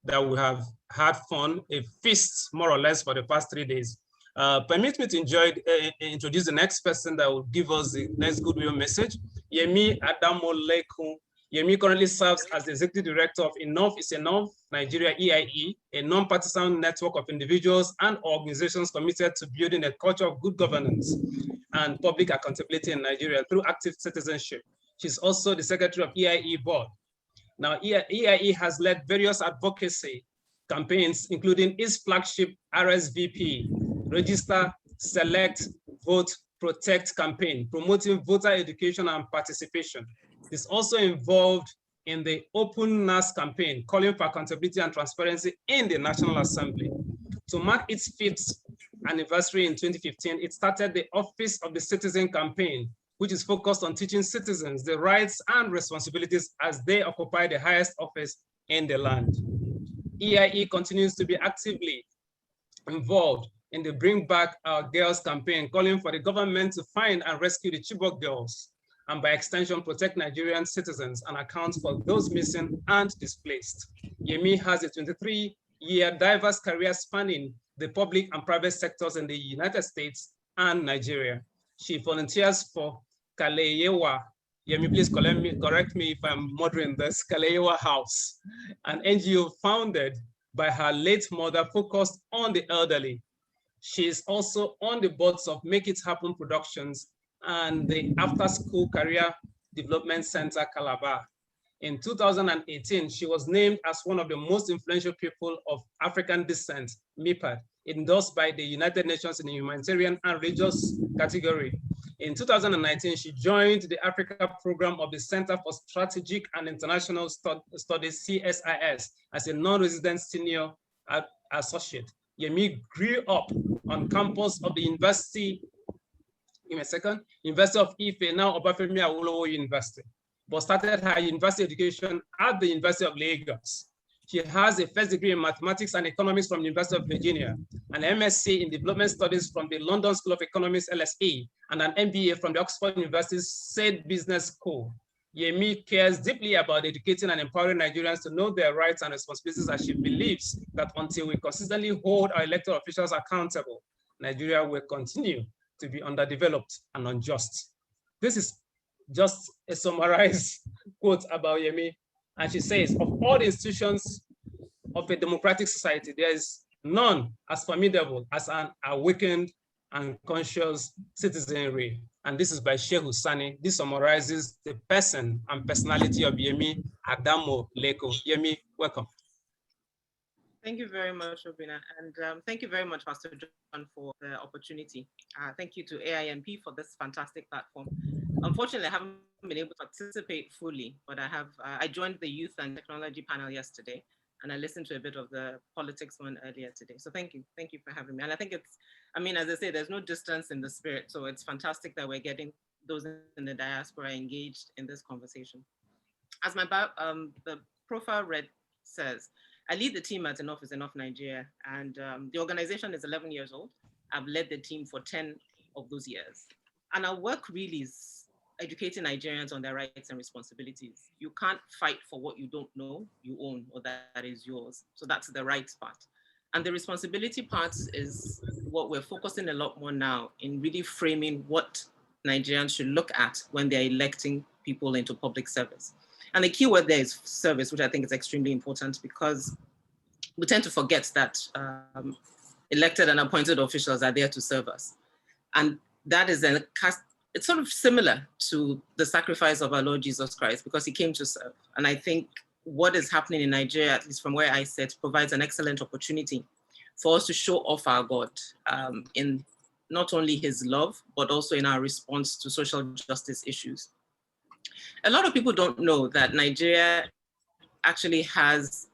that we have had fun, a feast more or less for the past 3 days. Permit me to introduce the next person that will give us the next goodwill message. Yemi Adamolekun. Yemi currently serves as the Executive Director of Enough is Enough Nigeria EIE, a non-partisan network of individuals and organizations committed to building a culture of good governance and public accountability in Nigeria through active citizenship. She's also the Secretary of EIE Board. Now, EIE has led various advocacy campaigns, including its flagship RSVP, Register, Select, Vote, Protect campaign, promoting voter education and participation. It's also involved in the Open NAS campaign, calling for accountability and transparency in the National Assembly. To mark its 5th anniversary in 2015, it started the Office of the Citizen campaign, which is focused on teaching citizens the rights and responsibilities as they occupy the highest office in the land. EIE continues to be actively involved in the Bring Back Our Girls campaign, calling for the government to find and rescue the Chibok girls, and by extension, protect Nigerian citizens and account for those missing and displaced. Yemi has a 23-year diverse career spanning the public and private sectors in the United States and Nigeria. She volunteers for Kaleyewa. Yemi, please correct me if I'm murdering this. Kaleyewa House, an NGO founded by her late mother focused on the elderly. She is also on the boards of Make It Happen Productions and the After School Career Development Center, Calabar. In 2018, she was named as one of the most influential people of African descent, MIPAD, endorsed by the United Nations in the humanitarian and religious category. In 2019, she joined the Africa program of the Center for Strategic and International Studies, CSIS, as a non-resident senior associate. Yemi grew up on campus of the University of Ife, now Obafemi Awolowo University, but started her university education at the University of Lagos. She has a first degree in mathematics and economics from the University of Virginia, an MSc in development studies from the London School of Economics, LSE, and an MBA from the Oxford University Said Business School. Yemi cares deeply about educating and empowering Nigerians to know their rights and responsibilities, as she believes that until we consistently hold our elected officials accountable, Nigeria will continue to be underdeveloped and unjust. This is just a summarized quote about Yemi. And she says, of all the institutions of a democratic society, there is none as formidable as an awakened and conscious citizenry. And this is by Shehu Sani. This summarizes the person and personality of Yemi Adamolekun. Yemi, welcome. Thank you very much, Obina. And thank you very much, Pastor John, for the opportunity. Thank you to AiMP for this fantastic platform. Unfortunately, I haven't been able to participate fully, but I joined the Youth and Technology panel yesterday, and I listened to a bit of the politics one earlier today. So thank you for having me. And I think as I say, there's no distance in the spirit. So it's fantastic that we're getting those in the diaspora engaged in this conversation. As the profile read says, I lead the team at Enough is Enough Nigeria, and the organization is 11 years old. I've led the team for 10 of those years. And our work really is educating Nigerians on their rights and responsibilities. You can't fight for what you don't know you own or that is yours. So that's the rights part. And the responsibility part is what we're focusing a lot more now in really framing what Nigerians should look at when they're electing people into public service. And the key word there is service, which I think is extremely important because we tend to forget that elected and appointed officials are there to serve us. And that is it's sort of similar to the sacrifice of our Lord Jesus Christ because he came to serve. And I think what is happening in Nigeria, at least from where I sit, provides an excellent opportunity for us to show off our God in not only his love, but also in our response to social justice issues. A lot of people don't know that Nigeria actually has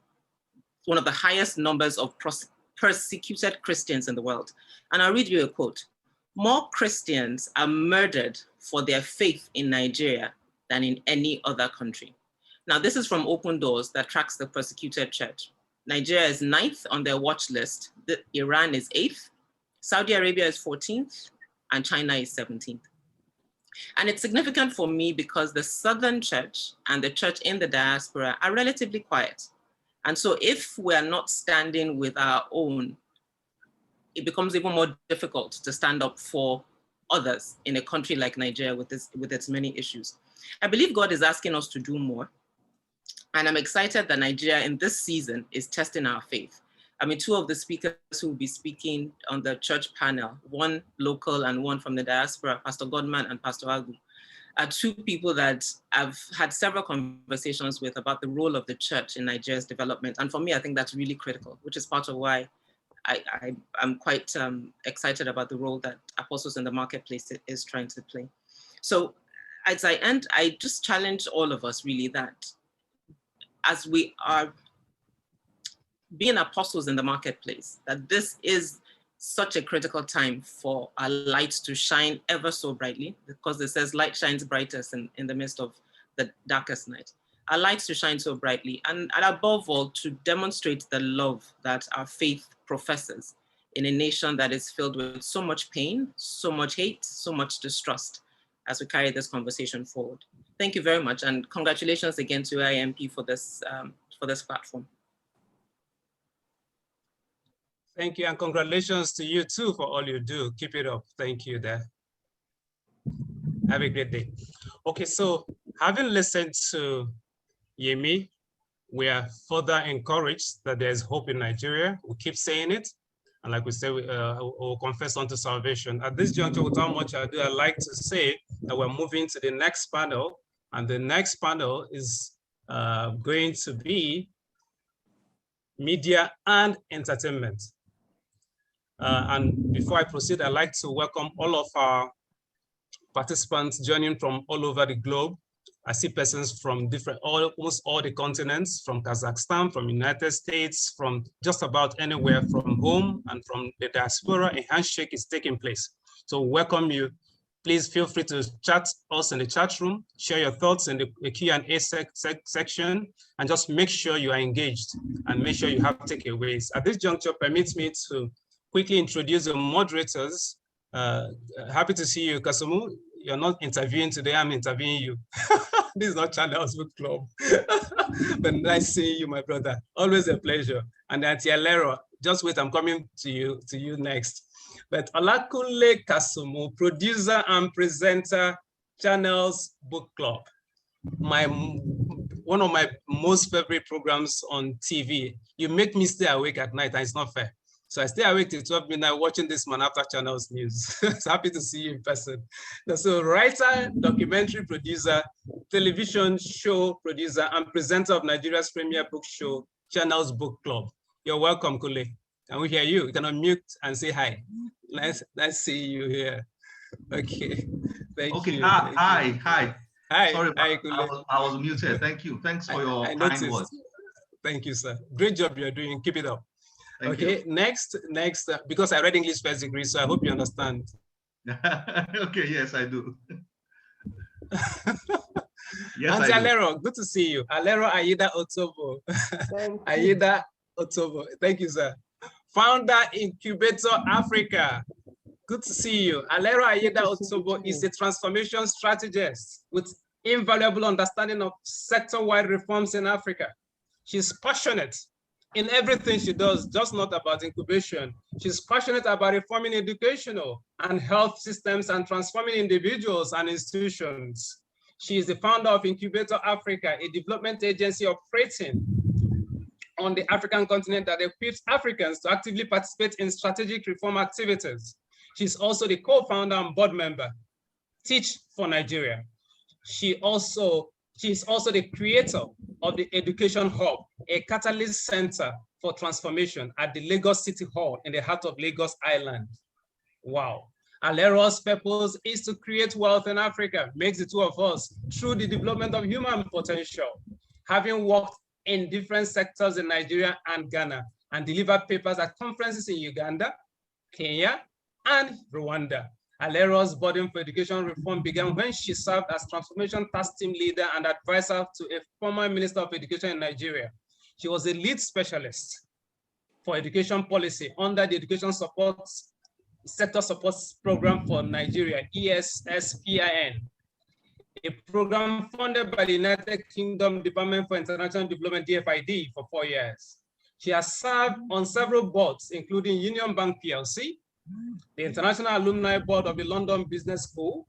one of the highest numbers of persecuted Christians in the world. And I'll read you a quote. More Christians are murdered for their faith in Nigeria than in any other country. Now, this is from Open Doors that tracks the persecuted church. Nigeria is 9th on their watch list. Iran is 8th. Saudi Arabia is 14th. And China is 17th. And it's significant for me because the Southern church and the church in the diaspora are relatively quiet. And so if we're not standing with our own, it becomes even more difficult to stand up for others in a country like Nigeria with its many issues. I believe God is asking us to do more. And I'm excited that Nigeria in this season is testing our faith. I mean, two of the speakers who will be speaking on the church panel, one local and one from the diaspora, Pastor Godman and Pastor Agu, are two people that I've had several conversations with about the role of the church in Nigeria's development. And for me, I think that's really critical, which is part of why I'm quite excited about the role that Apostles in the Marketplace is trying to play. So as I end, I just challenge all of us really that as we are being apostles in the marketplace, that this is such a critical time for our lights to shine ever so brightly, because it says light shines brightest in the midst of the darkest night. Our lights to shine so brightly, and above all, to demonstrate the love that our faith professes in a nation that is filled with so much pain, so much hate, so much distrust as we carry this conversation forward. Thank you very much, and congratulations again to AiMP for this platform. Thank you, and congratulations to you too for all you do. Keep it up. Thank you there. Have a great day. Okay, so having listened to Yemi, we are further encouraged that there's hope in Nigeria. We keep saying it. And like we say, we'll confess unto salvation. At this juncture, without much ado, I'd like to say that we're moving to the next panel. And the next panel is going to be media and entertainment. And before I proceed, I'd like to welcome all of our participants joining from all over the globe. I see persons from almost all the continents, from Kazakhstan, from United States, from just about anywhere, from home and from the diaspora. A handshake is taking place. So welcome you. Please feel free to chat us in the chat room, share your thoughts in the Q&A section, and just make sure you are engaged and make sure you have takeaways. At this juncture, permit me to quickly introduce the moderators. Happy to see you, Kasumu. You're not interviewing today, I'm interviewing you. This is not Channels Book Club. But nice seeing you, my brother. Always a pleasure. And Auntie Alero, just wait, I'm coming to you next. But Olakunle Kasumu, producer and presenter, Channels Book Club. One of my most favorite programs on TV. You make me stay awake at night, and it's not fair. So I stay awake till 12 midnight watching this man after Channels News. So happy to see you in person. So writer, documentary producer, television show producer, and presenter of Nigeria's premier book show, Channels Book Club. You're welcome, Kule. Can we hear you? You can unmute and say hi. Nice seeing you here. Okay, thank you. Hi. Sorry, hi, I was muted. Thank you. Thanks for your kind words. Thank you, sir. Great job you're doing. Keep it up. Thank okay, you. next, because I read English first degree, so I hope you understand. Okay, yes, I do. Yes, Auntie Alero, good to see you. Alero Aida Otobo. Aida Otobo. Thank you, sir. Founder, Incubator Africa. Good to see you. Alero Aida Otobo is a transformation strategist with invaluable understanding of sector-wide reforms in Africa. She's passionate in everything she does, just not about incubation. She's passionate about reforming educational and health systems and transforming individuals and institutions. She is the founder of Incubator Africa, a development agency operating on the African continent that equips Africans to actively participate in strategic reform activities. She's also the co-founder and board member, Teach for Nigeria. She's also the creator of the Education Hub, a catalyst center for transformation at the Lagos City Hall in the heart of Lagos Island. Wow. Alero's purpose is to create wealth in Africa, makes the two of us through the development of human potential. Having worked in different sectors in Nigeria and Ghana and delivered papers at conferences in Uganda, Kenya, and Rwanda. Alero's burden for education reform began when she served as transformation task team leader and advisor to a former minister of education in Nigeria. She was a lead specialist for education policy under the Education Sector Support Program for Nigeria, ESSPIN. a program funded by the United Kingdom Department for International Development, DFID, for 4 years. She has served on several boards, including Union Bank PLC, the International Alumni Board of the London Business School,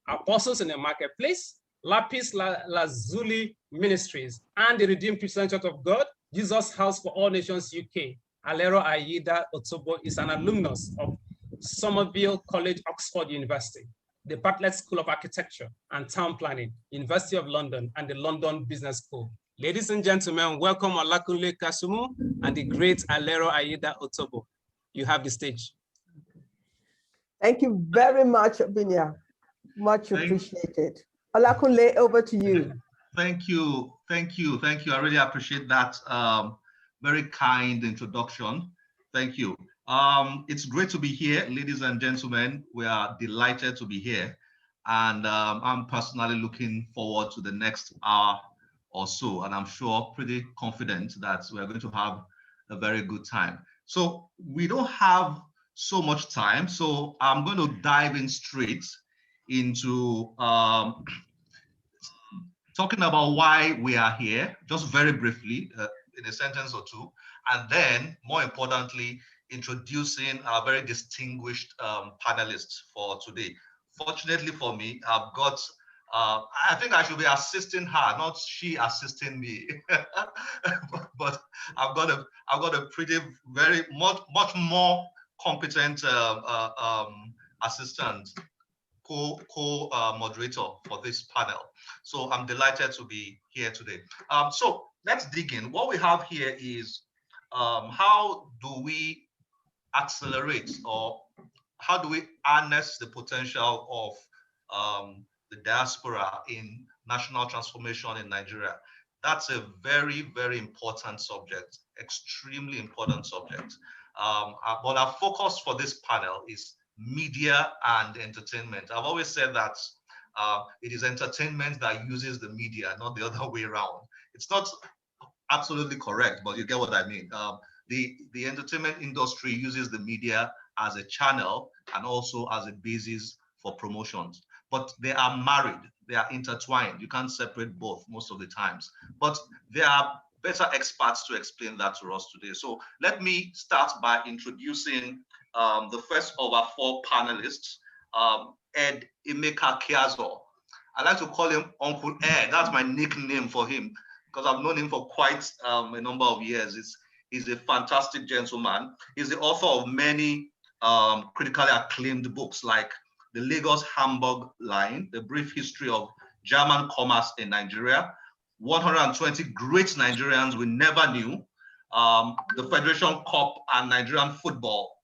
Apostles in the Marketplace, Lapis Lazuli Ministries, and the Redeemed Christian Church of God, Jesus House for All Nations UK. Alero Ayida Otobo is an alumnus of Somerville College, Oxford University, the Bartlett School of Architecture and Town Planning, University of London, and the London Business School. Ladies and gentlemen, welcome Olakunle Kasumu and the great Alero Ayida Otobo. You have the stage. Thank you very much, Binya. Much appreciated. Olakunle, over to you. Thank you. I really appreciate that very kind introduction. Thank you. It's great to be here, ladies and gentlemen. We are delighted to be here. And I'm personally looking forward to the next hour or so. And I'm sure pretty confident that we're going to have a very good time. So we don't have so much time. So I'm going to dive in straight into talking about why we are here, just very briefly, in a sentence or two. And then, more importantly, introducing our very distinguished panelists for today. Fortunately for me, I've got, I think I should be assisting her, not she assisting me. but I've got a pretty, much more competent assistant, co-moderator for this panel. So I'm delighted to be here today. So let's dig in. What we have here is how do we accelerate, or how do we harness the potential of the diaspora in national transformation in Nigeria? That's a very, very important subject, extremely important subject. But our focus for this panel is media and entertainment. I've always said that it is entertainment that uses the media, not the other way around. It's not absolutely correct, but you get what I mean. The entertainment industry uses the media as a channel and also as a basis for promotions. But they are married, they are intertwined. You can't separate both most of the times. But there are better experts to explain that to us today. So let me start by introducing the first of our 4 panelists, Ed Emeka Kiazo. I like to call him Uncle Ed. That's my nickname for him because I've known him for quite a number of years. He's a fantastic gentleman. He's the author of many critically acclaimed books like The Lagos-Hamburg Line, The Brief History of German Commerce in Nigeria, 120 Great Nigerians We Never Knew, the Federation Cup and Nigerian Football,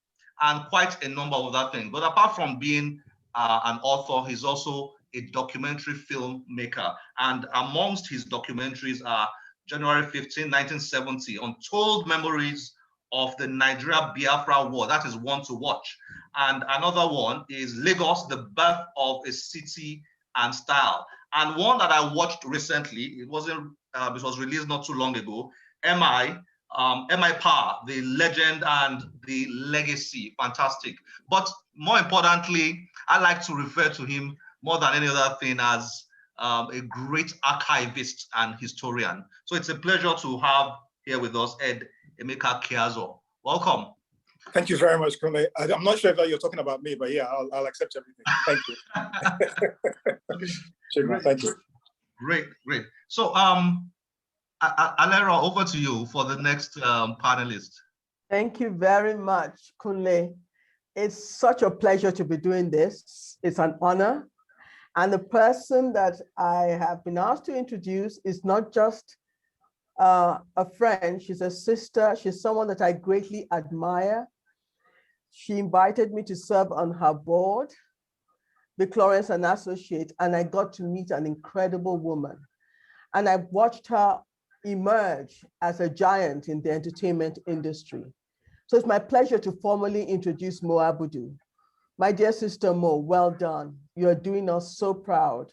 and quite a number of other things. But apart from being an author, he's also a documentary filmmaker. And amongst his documentaries are January 15, 1970, Untold Memories of the Nigeria-Biafra War. That is one to watch. And another one is Lagos, The Birth of a City and Style. And one that I watched recently, it was released not too long ago, MI Power, The Legend and the Legacy. Fantastic. But more importantly, I like to refer to him more than any other thing as a great archivist and historian. So it's a pleasure to have here with us Ed Emeka Kiazo. Welcome. Thank you very much, Kunle. I'm not sure if you're talking about me, but yeah, I'll accept everything. Thank you. Sure, thank you. Great. So, Alero, over to you for the next panelist. Thank you very much, Kunle. It's such a pleasure to be doing this. It's an honor. And the person that I have been asked to introduce is not just a friend, she's a sister, she's someone that I greatly admire. She invited me to serve on her board, the Clarence and Associate, and I got to meet an incredible woman. And I watched her emerge as a giant in the entertainment industry. So it's my pleasure to formally introduce Mo Abudu. My dear sister Mo, well done. You're doing us so proud.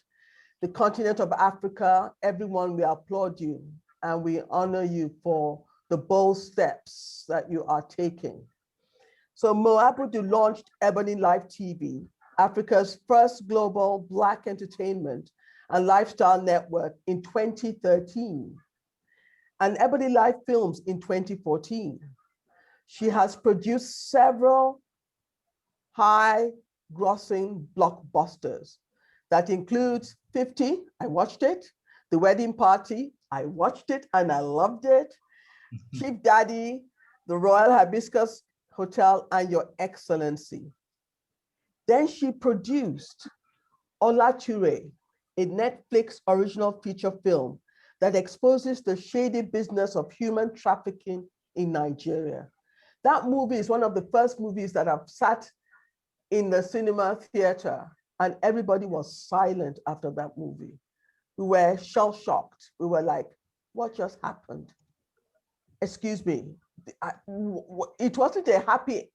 The continent of Africa, everyone, we applaud you and we honor you for the bold steps that you are taking. So Mo Abudu launched Ebony Live TV, Africa's first global Black entertainment and Lifestyle Network in 2013, and Ebony Life Films in 2014. She has produced several high-grossing blockbusters that includes 50, I watched it, The Wedding Party, I watched it and I loved it, Chief Daddy, The Royal Hibiscus Hotel, and Your Excellency. Then she produced Olature, a Netflix original feature film that exposes the shady business of human trafficking in Nigeria. That movie is one of the first movies that I've sat in the cinema theater and everybody was silent after that movie. We were shell-shocked. We were like, what just happened? Excuse me. It wasn't a happy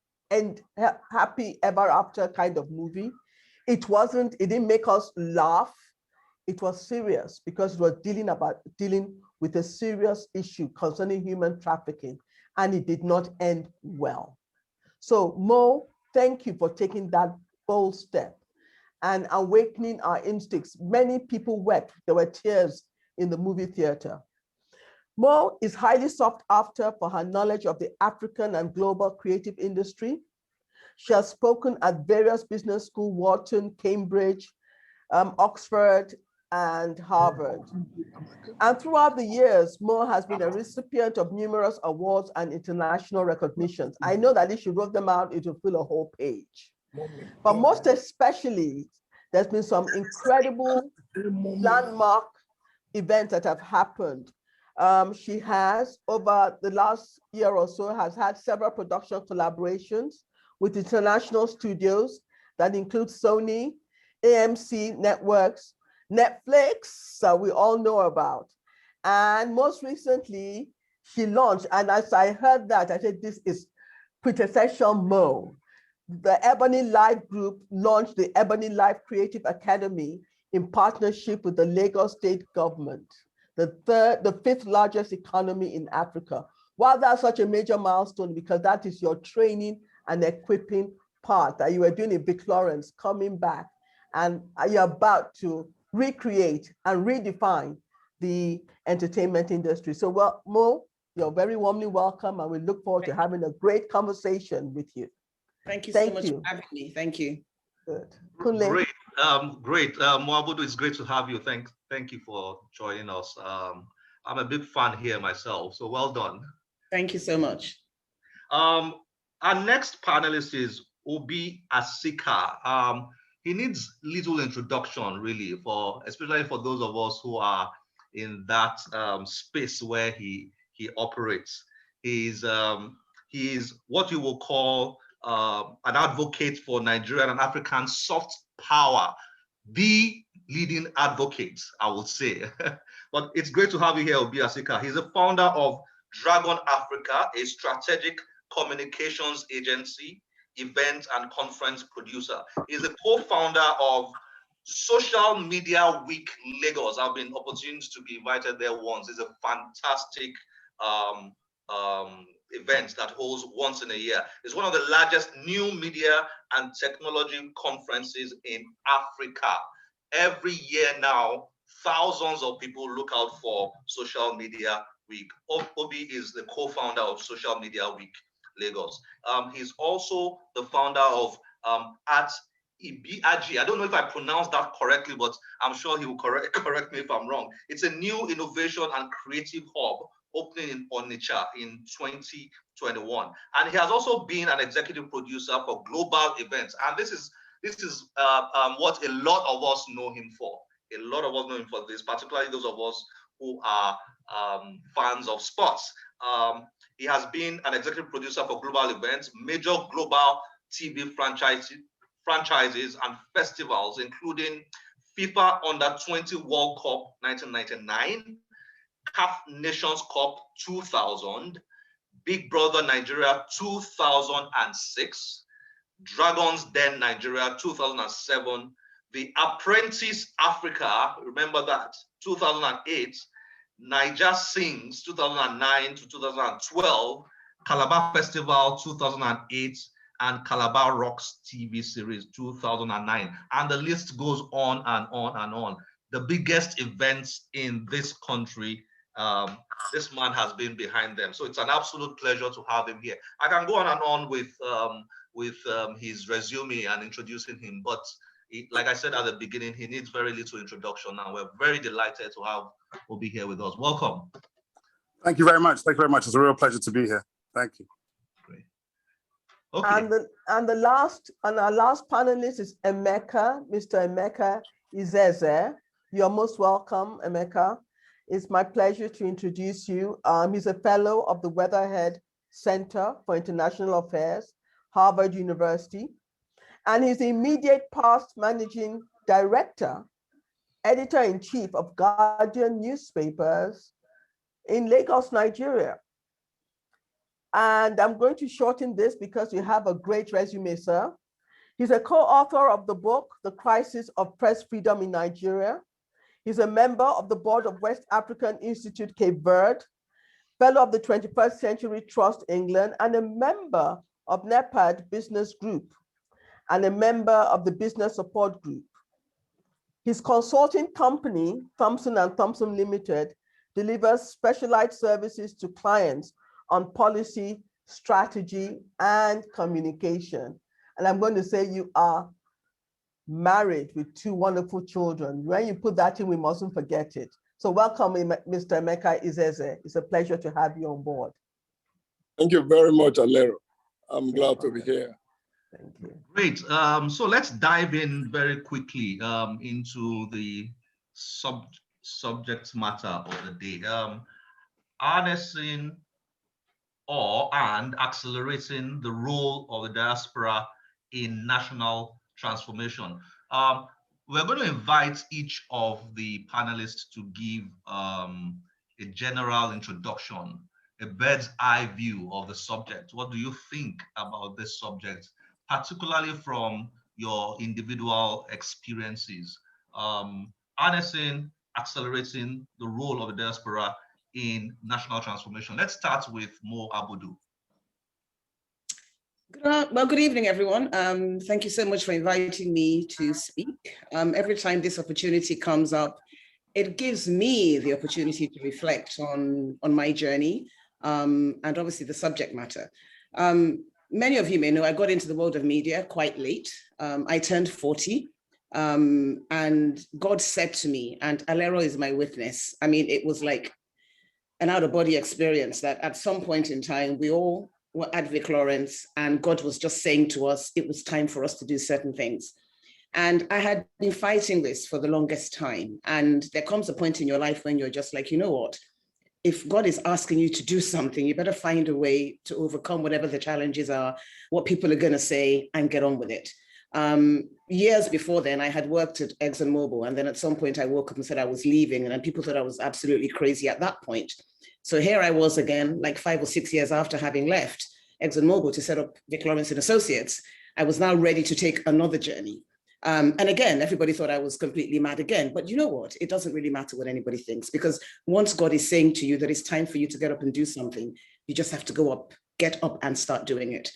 ever after kind of movie. It didn't make us laugh. It was serious because it was dealing with a serious issue concerning human trafficking, and it did not end well. So Mo, thank you for taking that bold step and awakening our instincts. Many people wept. There were tears in the movie theater. Mo is highly sought after for her knowledge of the African and global creative industry. She has spoken at various business schools, Wharton, Cambridge, Oxford, and Harvard. And throughout the years, Mo has been a recipient of numerous awards and international recognitions. I know that if she wrote them out, it would fill a whole page. But most especially, there's been some incredible landmark events that have happened. She has, over the last year or so, has had several production collaborations with international studios that include Sony, AMC Networks, Netflix, we all know about. And most recently, she launched, and as I heard that, I said, this is quintessential Mo. The Ebony Life Group launched the Ebony Life Creative Academy in partnership with the Lagos State government, the fifth largest economy in Africa. Why that's such a major milestone? Because that is your training and equipping part that you were doing in Vic Lawrence, coming back, and you're about to recreate and redefine the entertainment industry. So, well, Mo, you're very warmly welcome, and we look forward to having a great conversation with you. Thank you so much for having me. Thank you. Good. Great, great. Moabudu, it's great to have you. Thank you for joining us. I'm a big fan here myself, so well done. Thank you so much. Our next panelist is Obi Asika. He needs little introduction, really, especially for those of us who are in that space where he operates. He's what you will call an advocate for Nigerian and African soft power, the leading advocate, I would say. But it's great to have you here, Obi Asika. He's the founder of Dragon Africa, a strategic communications agency, event and conference producer. He's a co-founder of Social Media Week Lagos. I've been opportunity to be invited there once. It's a fantastic event that holds once in a year. It's one of the largest new media and technology conferences in Africa. Every year now, thousands of people look out for Social Media Week. Obi is the co-founder of Social Media Week Lagos. He's also the founder of AiMP. I don't know if I pronounced that correctly, but I'm sure he will correct me if I'm wrong. It's a new innovation and creative hub opening in Onitsha in 2021. And he has also been an executive producer for global events. And this is what a lot of us know him for. A lot of us know him for this, particularly those of us who are fans of sports. He has been an executive producer for global events, major global TV franchises and festivals, including FIFA Under-20 World Cup 1999, CAF Nations Cup 2000, Big Brother Nigeria 2006, Dragons Den Nigeria 2007, The Apprentice Africa, remember that, 2008, Niger Sings 2009 to 2012, Calabar Festival 2008, and Calabar Rocks TV series 2009. And the list goes on and on and on. the biggest events in this country. This man has been behind them. So it's an absolute pleasure to have him here. I can go on and on with his resume and introducing him, but like I said at the beginning, he needs very little introduction, and we're very delighted to have Obi here with us. Welcome. Thank you very much. Thank you very much. It's a real pleasure to be here. Thank you. Great. Okay. And our last panelist is Emeka, Mr. Emeka Izeze. You're most welcome, Emeka. It's my pleasure to introduce you. He's a fellow of the Weatherhead Center for International Affairs, Harvard University. And he's the immediate past managing director, editor-in-chief of Guardian newspapers in Lagos, Nigeria. And I'm going to shorten this because you have a great resume, sir. He's a co-author of the book, The Crisis of Press Freedom in Nigeria. He's a member of the board of West African Institute, Cape Verde, fellow of the 21st Century Trust, England, and a member of NEPAD Business Group, and a member of the Business Support Group. His consulting company, Thompson & Thompson Limited, delivers specialized services to clients on policy, strategy, and communication. And I'm going to say you are married with 2 wonderful children. When you put that in, we mustn't forget it. So welcome, Mr. Emeka Izeze. It's a pleasure to have you on board. Thank you very much, Alero. I'm glad to be here. Thank you. Great. So let's dive in very quickly into the subject matter of the day. Harnessing and accelerating the role of the diaspora in national transformation. We're going to invite each of the panelists to give a general introduction, a bird's eye view of the subject. What do you think about this subject, particularly from your individual experiences? Harnessing, accelerating the role of the diaspora in national transformation. Let's start with Mo Abudu. Well, good evening, everyone. Thank you so much for inviting me to speak. Every time this opportunity comes up, it gives me the opportunity to reflect on my journey and obviously the subject matter. Many of you may know I got into the world of media quite late. I turned 40 and God said to me, and Alero is my witness. I mean, it was like an out-of-body experience that at some point in time, we all were at Vic Lawrence and God was just saying to us, it was time for us to do certain things. And I had been fighting this for the longest time. And there comes a point in your life when you're just like, you know what? If God is asking you to do something, you better find a way to overcome whatever the challenges are, what people are going to say, and get on with it. Years before then, I had worked at ExxonMobil. And then at some point I woke up and said I was leaving, and then people thought I was absolutely crazy at that point. So here I was again, like 5 or 6 years after having left ExxonMobil to set up Vic Lawrence and Associates. I was now ready to take another journey. And again, everybody thought I was completely mad again. But you know what? It doesn't really matter what anybody thinks, because once God is saying to you that it's time for you to get up and do something, you just have to go up, get up and start doing it.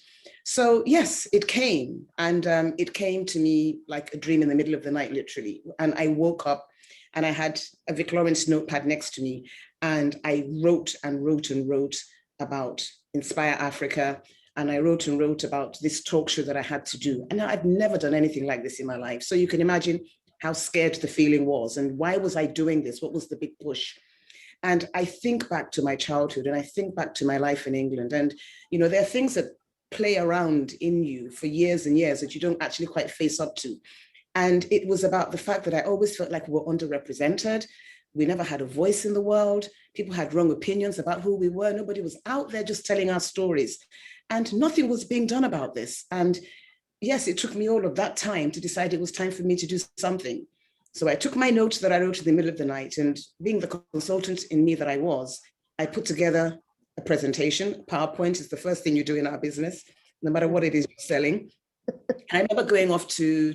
So yes, it came. And it came to me like a dream in the middle of the night, literally. And I woke up and I had a Vic Lawrence notepad next to me. And I wrote and wrote and wrote about Inspire Africa. And I wrote and wrote about this talk show that I had to do. And I'd never done anything like this in my life. So you can imagine how scared the feeling was. And why was I doing this? What was the big push? And I think back to my childhood and I think back to my life in England. And, you know, there are things that play around in you for years and years that you don't actually quite face up to. And it was about the fact that I always felt like we were underrepresented. We never had a voice in the world. People had wrong opinions about who we were. Nobody was out there just telling our stories. And nothing was being done about this. And yes, it took me all of that time to decide it was time for me to do something. So I took my notes that I wrote in the middle of the night, and being the consultant in me that I was, I put together a presentation. PowerPoint is the first thing you do in our business, no matter what it is you're selling. I remember going off to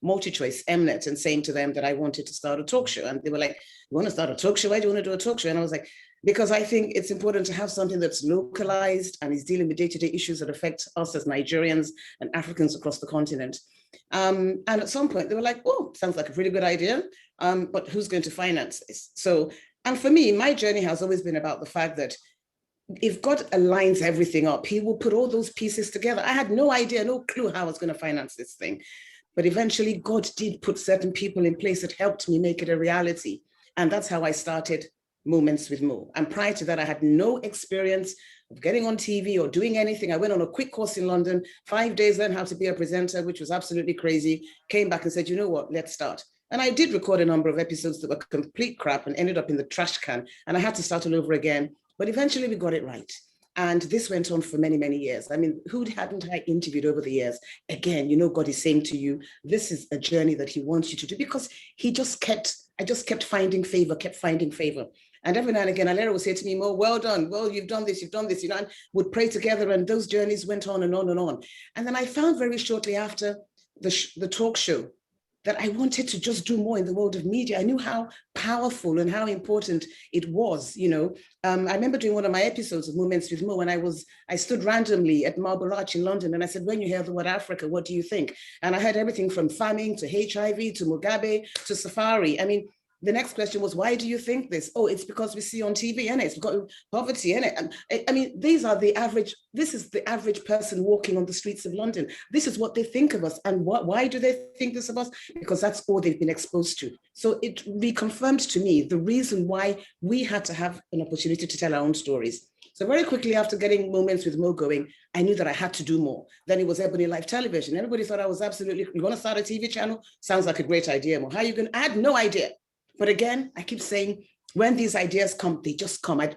MultiChoice, Mnet, and saying to them that I wanted to start a talk show. And they were like, you want to start a talk show? Why do you want to do a talk show? And I was like, because I think it's important to have something that's localized and is dealing with day-to-day issues that affect us as Nigerians and Africans across the continent. And at some point they were like, oh, sounds like a pretty good idea, but who's going to finance this? So, and for me, my journey has always been about the fact that if God aligns everything up, he will put all those pieces together. I had no idea, no clue how I was going to finance this thing. But eventually God did put certain people in place that helped me make it a reality. And that's how I started Moments with Mo. And prior to that, I had no experience of getting on TV or doing anything. I went on a quick course in London, 5 days, learned how to be a presenter, which was absolutely crazy. Came back and said, you know what, let's start. And I did record a number of episodes that were complete crap and ended up in the trash can. And I had to start all over again. But eventually we got it right. And this went on for many, many years. I mean, who hadn't I interviewed over the years? Again, you know, God is saying to you, this is a journey that he wants you to do, because I just kept finding favor, And every now and again, Alera would say to me, Mo, well done. Well, you've done this, you know, and would pray together. And those journeys went on and on and on. And then I found very shortly after the talk show that I wanted to just do more in the world of media. I knew how powerful and how important it was, you know. I remember doing one of my episodes of Moments with Mo when I stood randomly at Marble Arch in London, and I said, when you hear the word Africa, what do you think? And I heard everything from famine to HIV to Mugabe to Safari. I mean, the next question was, why do you think this? Oh, it's because we see on TV, and it's got poverty in it. I mean, this is the average person walking on the streets of London. This is what they think of us. And why do they think this of us? Because that's all they've been exposed to. So it reconfirmed to me the reason why we had to have an opportunity to tell our own stories. So very quickly after getting Moments with Mo going, I knew that I had to do more. Then it was Ebony Live Television. Everybody thought I was absolutely, you want to start a TV channel? Sounds like a great idea, Mo. How are you going to? I had no idea. But again, I keep saying, when these ideas come, they just come. I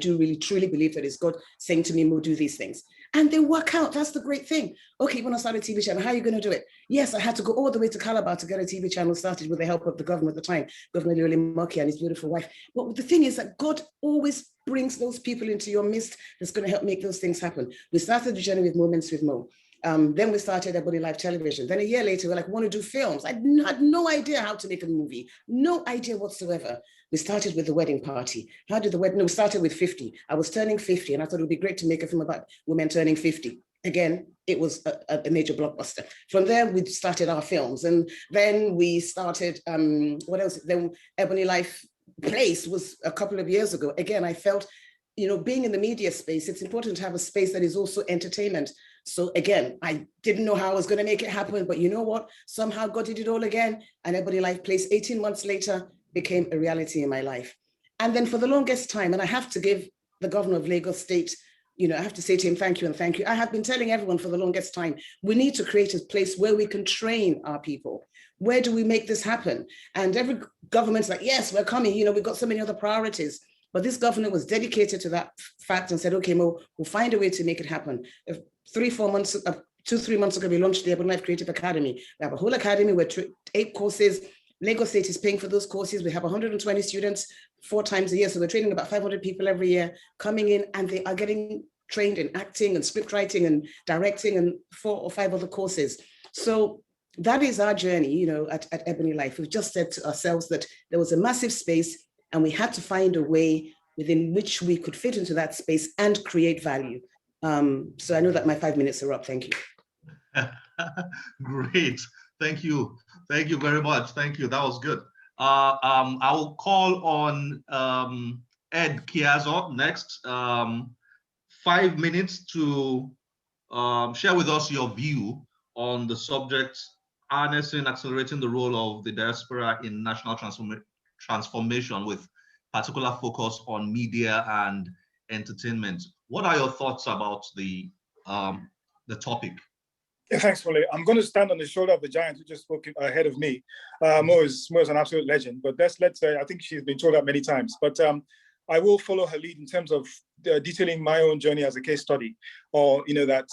do really, truly believe that it's God saying to me, Mo, do these things. And they work out. That's the great thing. Okay, you want to start a TV channel. How are you going to do it? Yes, I had to go all the way to Calabar to get a TV channel started with the help of the governor at the time, Governor Lily Moki and his beautiful wife. But the thing is that God always brings those people into your midst that's going to help make those things happen. We started the journey with Moments with Mo. Then we started Ebony Live Television. Then a year later, we're like, we want to do films. I had no idea how to make a movie, no idea whatsoever. We started with The Wedding Party. How did the wedding? No, we started with 50. I was turning 50, and I thought it would be great to make a film about women turning 50. Again, it was a major blockbuster. From there, we started our films, and then we started, what else? Then Ebony Life Place was a couple of years ago. Again, I felt, you know, being in the media space, it's important to have a space that is also entertainment. So again, I didn't know how I was going to make it happen, but you know what? Somehow God did it all again. And Ebony Life Place, 18 months later, became a reality in my life. And then for the longest time, and I have to give the governor of Lagos State, you know, I have to say to him, thank you and thank you. I have been telling everyone for the longest time, we need to create a place where we can train our people. Where do we make this happen? And every government's like, yes, we're coming. You know, we've got so many other priorities. But this governor was dedicated to that fact and said, okay, Mo, we'll find a way to make it happen. 2-3 months ago, we launched the Ebony Life Creative Academy. We have a whole academy with 8 courses. Lagos State is paying for those courses. We have 120 students 4 times a year. So we're training about 500 people every year coming in, and they are getting trained in acting and script writing and directing and 4 or 5 other courses. So that is our journey, you know, at Ebony Life. We've just said to ourselves that there was a massive space, and we had to find a way within which we could fit into that space and create value. So I know that my 5 minutes are up. Thank you. Great. Thank you. Thank you very much. Thank you. That was good. I will call on Ed Kiazo next. 5 minutes to share with us your view on the subject, harnessing, accelerating the role of the diaspora in national transformation with particular focus on media and entertainment. What are your thoughts about the topic? Yeah, thanks, Wale. I'm going to stand on the shoulder of the giant who just spoke ahead of me. Mo is an absolute legend, but let's say I think she's been told that many times. But I will follow her lead in terms of detailing my own journey as a case study, or that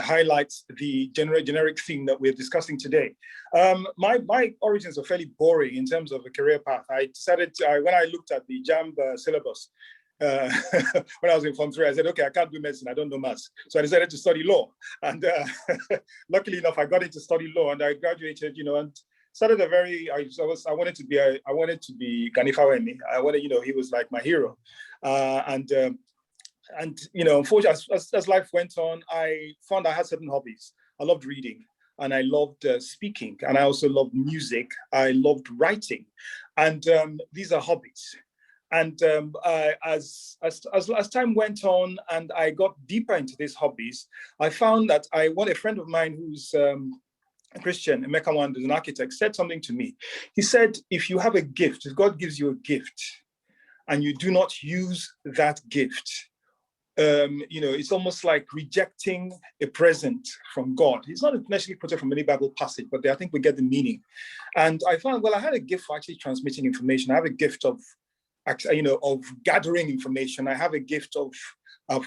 highlights the generic theme that we're discussing today. My origins are fairly boring in terms of a career path. I decided when I looked at the JAMB syllabus. When I was in Form 3, I said, okay, I can't do medicine, I don't know maths. So I decided to study law. And luckily enough, I got into study law, and I graduated, and started a very, I wanted to be Ganifa. I wanted, he was like my hero. And unfortunately, as life went on, I found I had certain hobbies. I loved reading, and I loved speaking, and I also loved music. I loved writing, and these are hobbies. And as time went on, and I got deeper into these hobbies, I found that a friend of mine who's a Christian, Emeka Wand, an architect, said something to me. He said, if you have a gift, if God gives you a gift, and you do not use that gift, it's almost like rejecting a present from God. It's not necessarily quoted from any Bible passage, but I think we get the meaning. And I found, well, I had a gift for actually transmitting information. I have a gift of gathering information. I have a gift of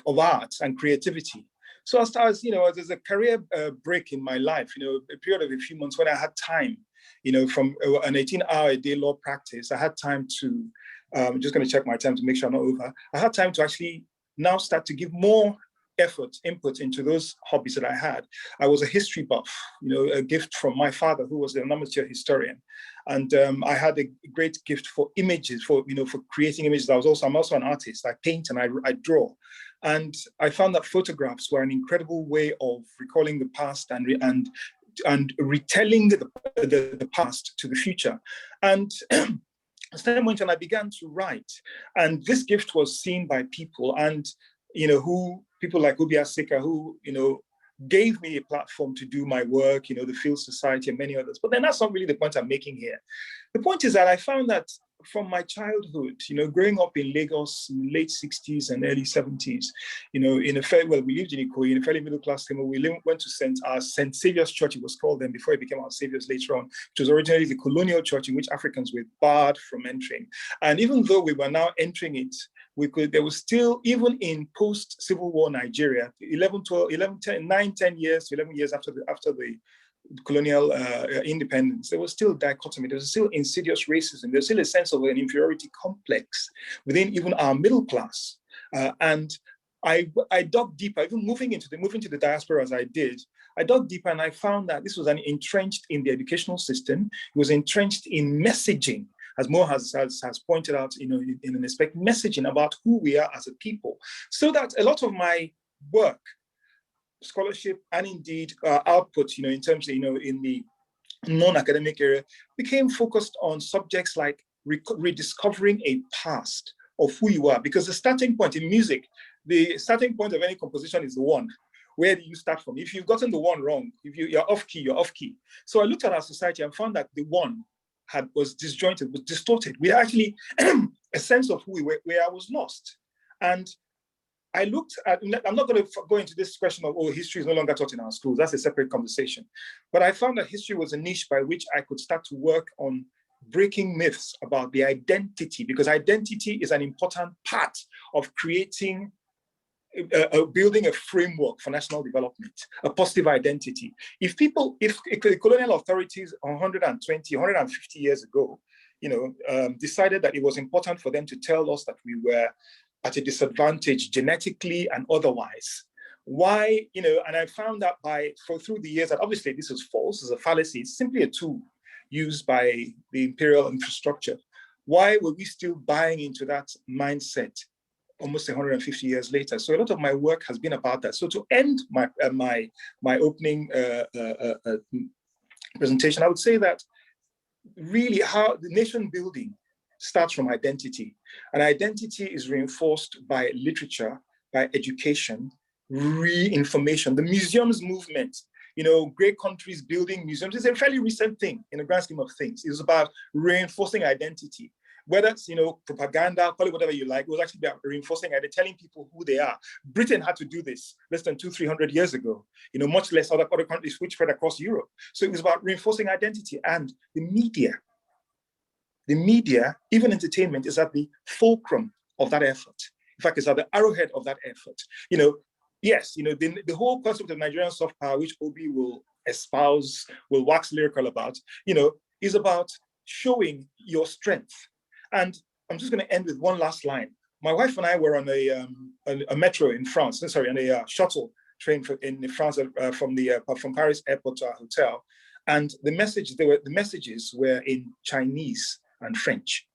art and creativity. So as there's a career break in my life, a period of a few months when I had time, from an 18-hour-a-day law practice, I had time to, I'm just going to check my time to make sure I'm not over. I had time to actually now start to give more input into those hobbies that I had. I was a history buff, a gift from my father, who was an amateur historian. And I had a great gift for images, for creating images. I'm also an artist. I paint and I draw. And I found that photographs were an incredible way of recalling the past and retelling the past to the future. And as time went on, I began to write, and this gift was seen by people, and people like Ubi Asika, who gave me a platform to do my work, the Field Society and many others. But then that's not really the point I'm making here. The point is that I found that from my childhood, growing up in Lagos in the late 60s and early 70s, we lived in Ikoyi, in a fairly middle-class family. We went to St. Saviour's Church, it was called then, before it became our Saviour's later on, which was originally the colonial church in which Africans were barred from entering. And even though we were now entering it, there was still, even in post-Civil War Nigeria, 10 years to 11 years after the colonial independence, there was still dichotomy. There was still insidious racism. There's still a sense of an inferiority complex within even our middle class. And I dug deeper, even moving into the diaspora as I did. I dug deeper and I found that this was entrenched in the educational system. It was entrenched in messaging, as Mo has pointed out, in an aspect, messaging about who we are as a people. So that a lot of my work, scholarship, and indeed output, in terms of, in the non-academic area, became focused on subjects like rediscovering a past of who you are. Because the starting point in music, the starting point of any composition is the one. Where do you start from? If you've gotten the one wrong, if you're off key, you're off key. So I looked at our society and found that the one was disjointed, was distorted. We actually, a sense of who we were, where I was lost. And I looked at, I'm not going to go into this question of, history is no longer taught in our schools. That's a separate conversation. But I found that history was a niche by which I could start to work on breaking myths about the identity, because identity is an important part of creating, building a framework for national development, a positive identity. If the colonial authorities 120, 150 years ago, decided that it was important for them to tell us that we were at a disadvantage genetically and otherwise. Why, and I found that through the years that obviously this is false, it's a fallacy, it's simply a tool used by the imperial infrastructure. Why were we still buying into that mindset almost 150 years later? So a lot of my work has been about that. So to end my opening presentation, I would say that really how the nation building starts from identity. And identity is reinforced by literature, by education, re-information. The museums movement, great countries building museums is a fairly recent thing in the grand scheme of things. It's about reinforcing identity. Whether it's, propaganda, call it whatever you like, it was actually about reinforcing identity, telling people who they are. Britain had to do this less than 200-300 years ago, much less other countries which spread across Europe. So it was about reinforcing identity. And the media, even entertainment, is at the fulcrum of that effort. In fact, it's at the arrowhead of that effort. Yes, the whole concept of Nigerian soft power, which Obi will espouse, will wax lyrical about, is about showing your strength. And I'm just going to end with one last line. My wife and I were on a metro in France, on a shuttle train in France from Paris airport to our hotel. And the messages were in Chinese and French.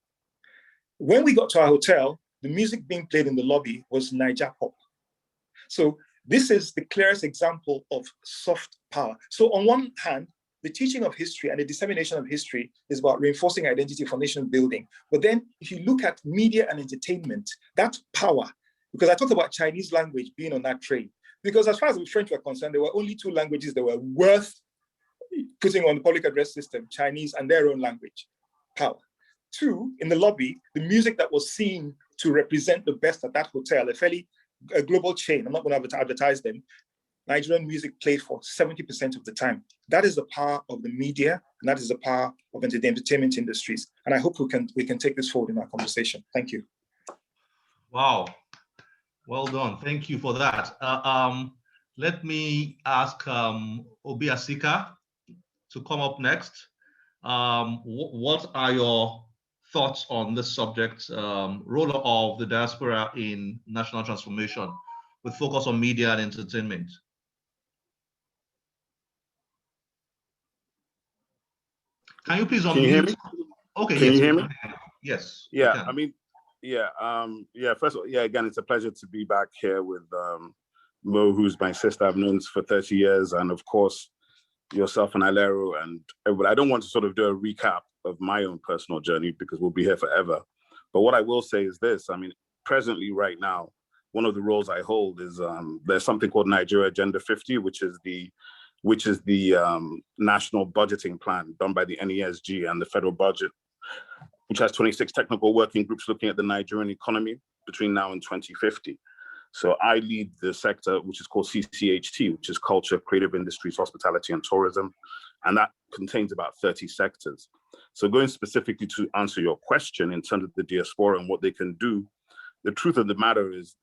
When we got to our hotel, the music being played in the lobby was Niger pop. So this is the clearest example of soft power. So on one hand, the teaching of history and the dissemination of history is about reinforcing identity for nation building. But then if you look at media and entertainment, that's power. Because I talked about Chinese language being on that train. Because as far as the French were concerned, there were only 2 languages that were worth putting on the public address system, Chinese and their own language, power. 2, in the lobby, the music that was seen to represent the best at that hotel, a global chain, I'm not going to advertise them, Nigerian music played for 70% of the time. That is the power of the media, and that is the power of the entertainment industries. And I hope we can take this forward in our conversation. Thank you. Wow, well done. Thank you for that. Let me ask Obi Asika to come up next. What are your thoughts on this subject, role of the diaspora in national transformation with focus on media and entertainment? Can you please unmute? Can you hear me? Okay, Can yes, you hear me? Yes. Yeah, I mean, first of all, again, it's a pleasure to be back here with Mo, who's my sister. I've known for 30 years, and of course, yourself and Alero and everybody. I don't want to sort of do a recap of my own personal journey because we'll be here forever. But what I will say is this, I mean, presently right now, one of the roles I hold is there's something called Nigeria Agenda 50, which is the national budgeting plan done by the NESG and the federal budget, which has 26 technical working groups looking at the Nigerian economy between now and 2050. So I lead the sector, which is called CCHT, which is Culture, Creative Industries, Hospitality, and Tourism. And that contains about 30 sectors. So going specifically to answer your question in terms of the diaspora and what they can do, the truth of the matter is,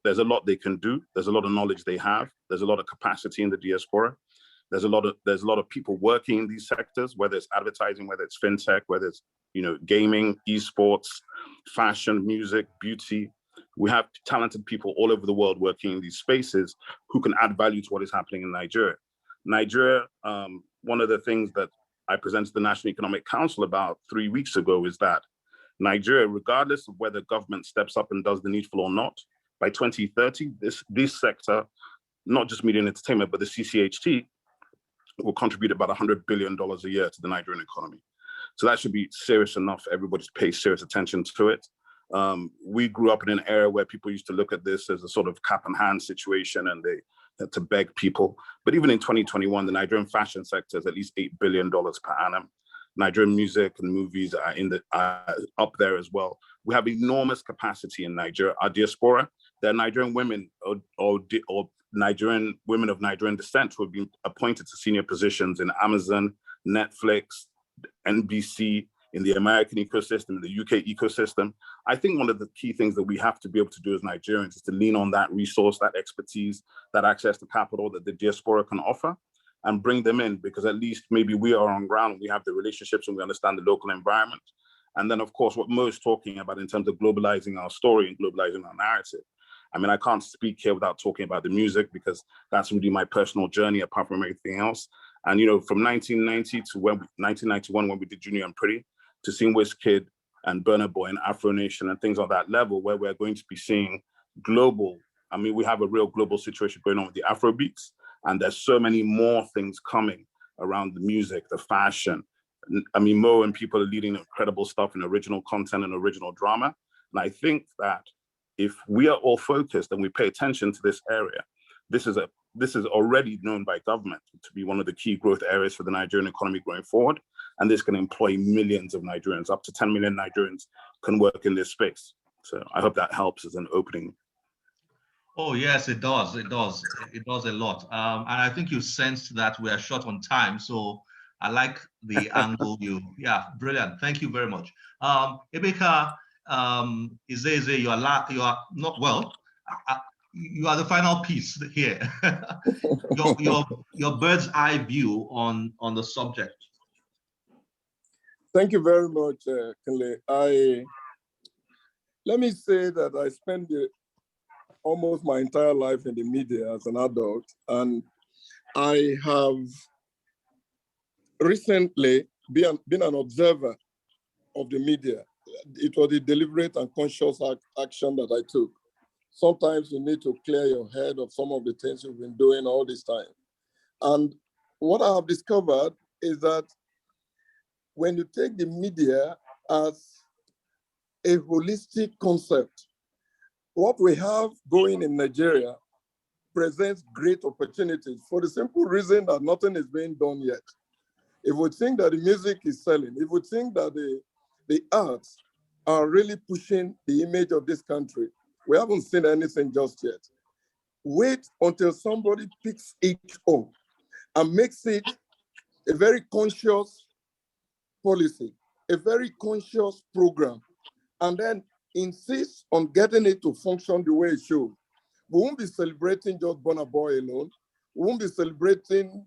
there's a lot they can do. There's a lot of knowledge they have. There's a lot of capacity in the diaspora. There's a lot of people working in these sectors, whether it's advertising, whether it's fintech, whether it's, gaming, esports, fashion, music, beauty. We have talented people all over the world working in these spaces who can add value to what is happening in Nigeria. Nigeria, one of the things that I presented to the National Economic Council about 3 weeks ago is that Nigeria, regardless of whether government steps up and does the needful or not, by 2030, this sector, not just media and entertainment, but the CCHT, will contribute about $100 billion a year to the Nigerian economy. So that should be serious enough for everybody to pay serious attention to it. We grew up in an era where people used to look at this as a sort of cap and hand situation and they had to beg people. But even in 2021, the Nigerian fashion sector is at least $8 billion per annum. Nigerian music and movies are up there as well. We have enormous capacity in Nigeria. Our diaspora, there are Nigerian women or Nigerian women of Nigerian descent who have been appointed to senior positions in Amazon, Netflix, NBC, in the American ecosystem, in the UK ecosystem. I think one of the key things that we have to be able to do as Nigerians is to lean on that resource, that expertise, that access to capital that the diaspora can offer and bring them in, because at least maybe we are on ground, we have the relationships and we understand the local environment. And then of course, what Mo is talking about in terms of globalizing our story and globalizing our narrative. I mean, I can't speak here without talking about the music because that's really my personal journey apart from everything else. And, from 1990 to 1991, when we did Junior and Pretty, to seeing Wizkid and Burna Boy and Afro Nation and things on that level where we're going to be seeing global, I mean, we have a real global situation going on with the Afro beats, and there's so many more things coming around the music, the fashion. I mean, Mo and people are leading incredible stuff in original content and original drama. And I think that if we are all focused and we pay attention to this area, this is already known by government to be one of the key growth areas for the Nigerian economy going forward. And this can employ millions of Nigerians. Up to 10 million Nigerians can work in this space. So I hope that helps as an opening. Oh, yes, it does. It does. It does a lot. And I think you sensed that we are short on time. So I like the angle yeah, brilliant. Thank you very much. Emeka, Izeze, you are not well. You are the final piece here. your bird's eye view on the subject. Thank you very much, Kinle. Let me say that I spent almost my entire life in the media as an adult, and I have recently been an observer of the media. It was a deliberate and conscious action that I took. Sometimes you need to clear your head of some of the things you've been doing all this time. And what I have discovered is that when you take the media as a holistic concept, what we have going in Nigeria presents great opportunities for the simple reason that nothing is being done yet. If we think that the music is selling, if we think that the arts are really pushing the image of this country, we haven't seen anything just yet. Wait until somebody picks it up and makes it a very conscious policy, a very conscious program, and then insists on getting it to function the way it should. We won't be celebrating just Burna Boy alone. We won't be celebrating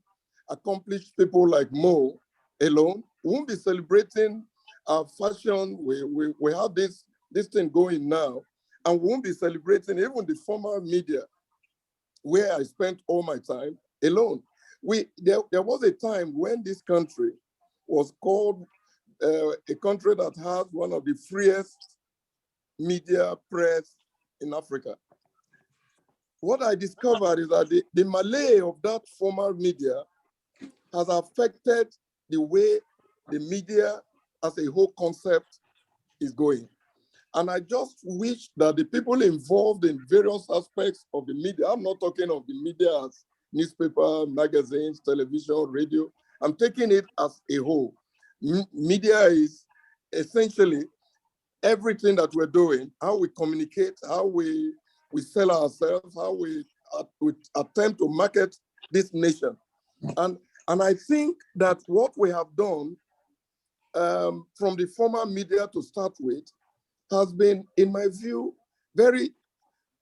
accomplished people like Mo alone. We won't be celebrating our fashion. We have this thing going now, and we won't be celebrating even the former media where I spent all my time alone. There was a time when this country was called a country that has one of the freest media press in Africa. What I discovered is that the Malay of that former media has affected the way the media as a whole concept is going. And I just wish that the people involved in various aspects of the media, I'm not talking of the media as newspaper, magazines, television, radio, I'm taking it as a whole. Media is essentially everything that we're doing, how we communicate, how we sell ourselves, how we attempt to market this nation. And I think that what we have done from the former media to start with has been, in my view, very,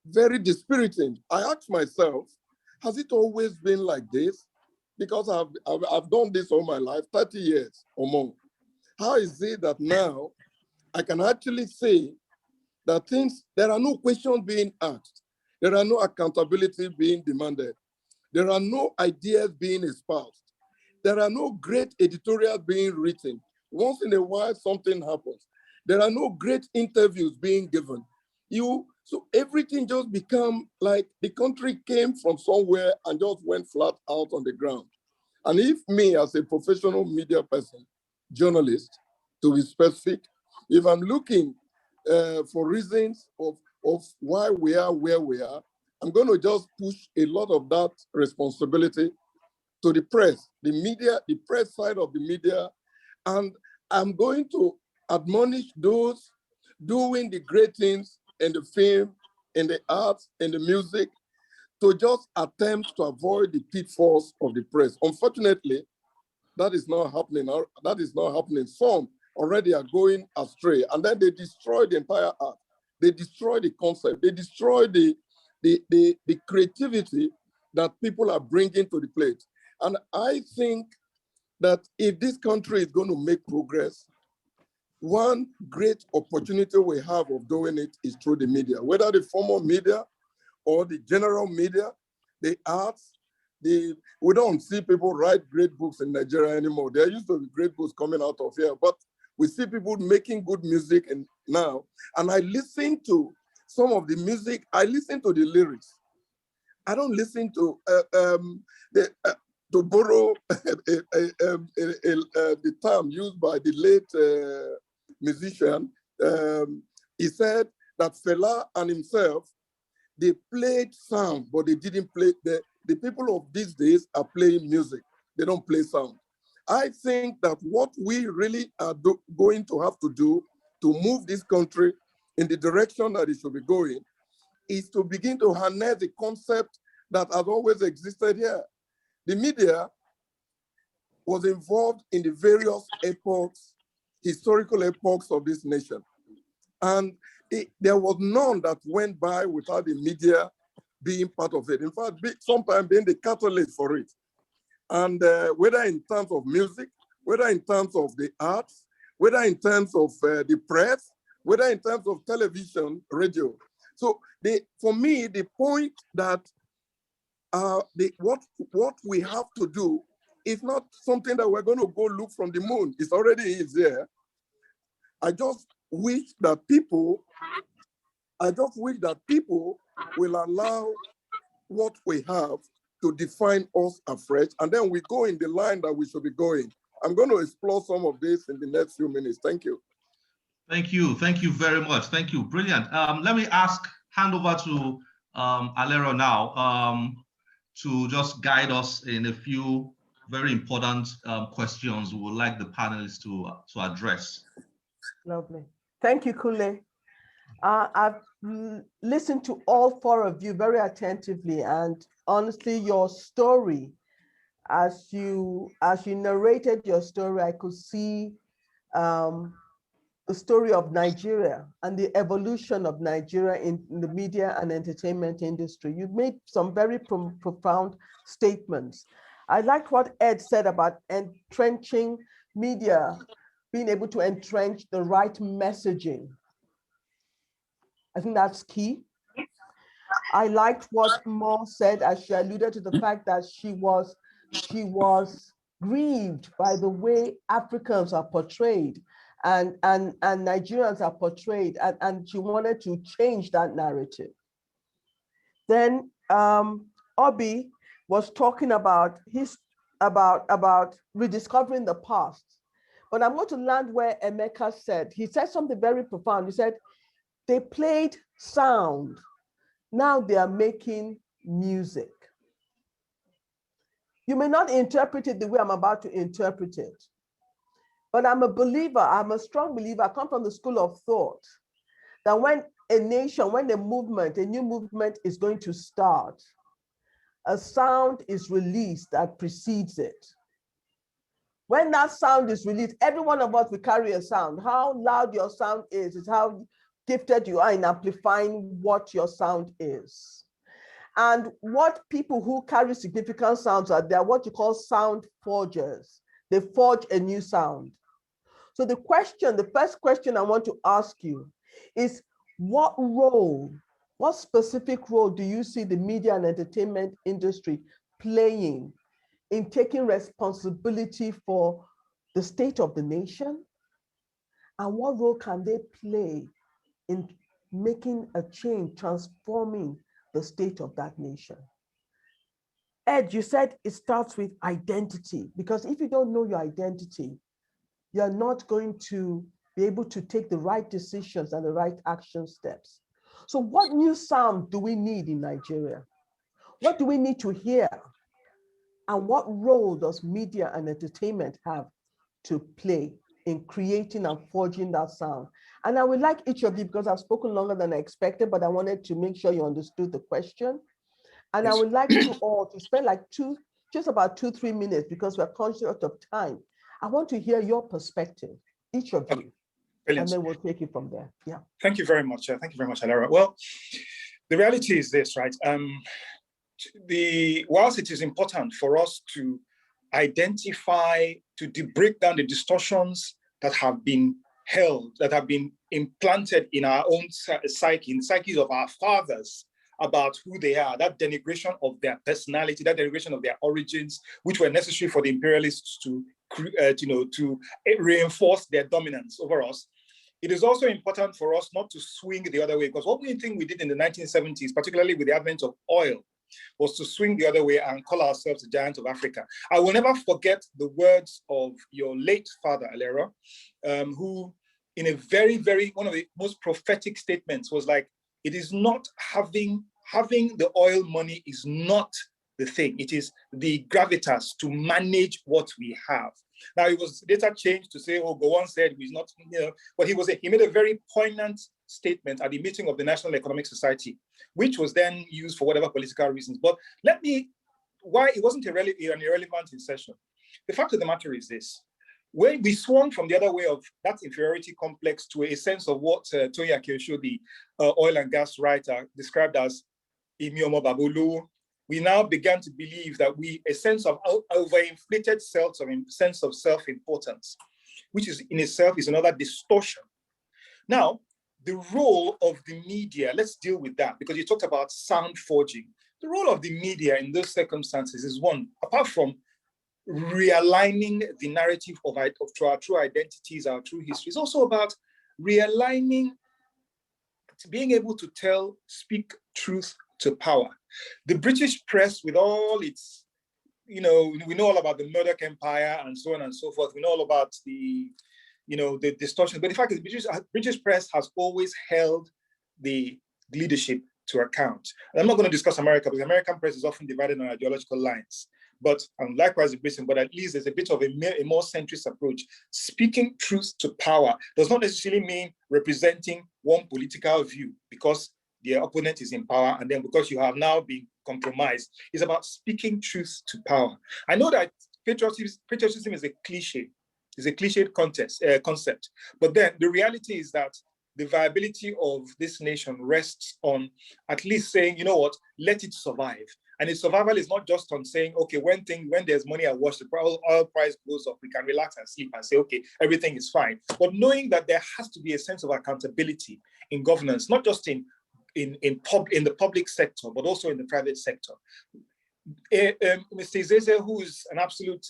very dispiriting. I ask myself, has it always been like this? Because I've done this all my life, 30 years or more. How is it that now I can actually say that there are no questions being asked. There are no accountability being demanded. There are no ideas being espoused. There are no great editorials being written. Once in a while, something happens. There are no great interviews being given. So everything just become like the country came from somewhere and just went flat out on the ground. And if me as a professional media person, journalist, to be specific, if I'm looking for reasons of why we are where we are, I'm going to just push a lot of that responsibility to the press, the media, the press side of the media, and I'm going to admonish those doing the great things in the film, in the arts, in the music, to just attempt to avoid the pitfalls of the press. Unfortunately, that is not happening. That is not happening. Some already are going astray, and then they destroy the entire art. They destroy the concept. They destroy the creativity that people are bringing to the plate. And I think that if this country is going to make progress, one great opportunity we have of doing it is through the media, whether the formal media or the general media, the arts. We don't see people write great books in Nigeria anymore. There used to be great books coming out of here, but we see people making good music now. And I listen to some of the music. I listen to the lyrics. I don't listen to borrow the term used by the late musician. He said that Fela and himself, they played sound, but they didn't play. The people of these days are playing music. They don't play sound. I think that what we really are going to have to do to move this country in the direction that it should be going is to begin to harness the concept that has always existed here. The media was involved in the various epochs, historical epochs of this nation. And there was none that went by without the media being part of it. In fact, sometimes being the catalyst for it. And whether in terms of music, whether in terms of the arts, whether in terms of the press, whether in terms of television, radio. So for me, the point that what we have to do It's not something that we're going to go look from the moon. It's already is there. I just wish that people will allow what we have to define us afresh, and then we go in the line that we should be going. I'm going to explore some of this in the next few minutes. Thank you. Thank you. Thank you very much. Thank you. Brilliant. Let me hand over to Alero now to just guide us in a few very important questions we would like the panelists to address. Lovely. Thank you, Kule. I've listened to all four of you very attentively, and honestly, your story, as you narrated your story, I could see the story of Nigeria and the evolution of Nigeria in the media and entertainment industry. You've made some very profound statements. I liked what Ed said about entrenching media, being able to entrench the right messaging. I think that's key. I liked what Mo said as she alluded to the fact that she was grieved by the way Africans are portrayed and Nigerians are portrayed, and she wanted to change that narrative. Then Obi was talking about rediscovering the past. But I'm going to land where Emeka said. He said something very profound. He said, they played sound. Now they are making music. You may not interpret it the way I'm about to interpret it, but I'm a believer, I'm a strong believer. I come from the school of thought that when a nation, when a new movement is going to start, a sound is released that precedes it. When that sound is released, every one of us will carry a sound. How loud your sound is how gifted you are in amplifying what your sound is. And what people who carry significant sounds are, they're what you call sound forgers. They forge a new sound. So the first question I want to ask you is, what specific role do you see the media and entertainment industry playing in taking responsibility for the state of the nation? And what role can they play in making a change, transforming the state of that nation? Ed, you said it starts with identity, because if you don't know your identity, you're not going to be able to take the right decisions and the right action steps. So what new sound do we need in Nigeria? What do we need to hear? And what role does media and entertainment have to play in creating and forging that sound? And I would like each of you, because I've spoken longer than I expected, but I wanted to make sure you understood the question. And yes. I would like you all to spend like just about 2-3 minutes, because we're conscious of time. I want to hear your perspective, each of you. Brilliant. And then we'll take it from there. Yeah. Thank you very much. Thank you very much, Alera. Well, the reality is this, right? Whilst it is important for us to identify, to break down the distortions that have been held, that have been implanted in our own psyche, in the psyches of our fathers, about who they are, that denigration of their personality, that denigration of their origins, which were necessary for the imperialists to reinforce their dominance over us. It is also important for us not to swing the other way, because one thing we did in the 1970s, particularly with the advent of oil, was to swing the other way and call ourselves the giant of Africa. I will never forget the words of your late father, Alera, who in a very, one of the most prophetic statements was like, it is not having the oil money is not the thing. It is the gravitas to manage what we have. Now, it was later changed to say, oh, Gowon said he's not, but he made a very poignant statement at the meeting of the National Economic Society, which was then used for whatever political reasons. But why it wasn't an irrelevant insertion. The fact of the matter is this: when we swung from the other way of that inferiority complex to a sense of what Toyin Akeosho, the oil and gas writer, described as Imiomo Babulu, we now began to believe that a sense of overinflated sense of self-importance, which is in itself is another distortion. Now, the role of the media, let's deal with that, because you talked about sound forging. The role of the media in those circumstances is one, apart from realigning the narrative of our true identities, our true history. It's also about realigning, being able to speak truth to power. The British press, with all its, we know all about the Murdoch Empire and so on and so forth. We know all about the distortion. But the fact is, the British press has always held the leadership to account. And I'm not going to discuss America, because the American press is often divided on ideological lines. But likewise in Britain, but at least there's a bit of a more centrist approach. Speaking truth to power does not necessarily mean representing one political view because the opponent is in power, and then because you have now been compromised. It's about speaking truth to power. I know that patriotism is a cliche. It's a cliched concept. But then the reality is that the viability of this nation rests on at least saying, you know what, let it survive. And its survival is not just on saying, okay, when there's money at wash, the oil price goes up, we can relax and sleep and say, okay, everything is fine. But knowing that there has to be a sense of accountability in governance, not just in the public sector, but also in the private sector. Mr. Izeze, who is an absolute,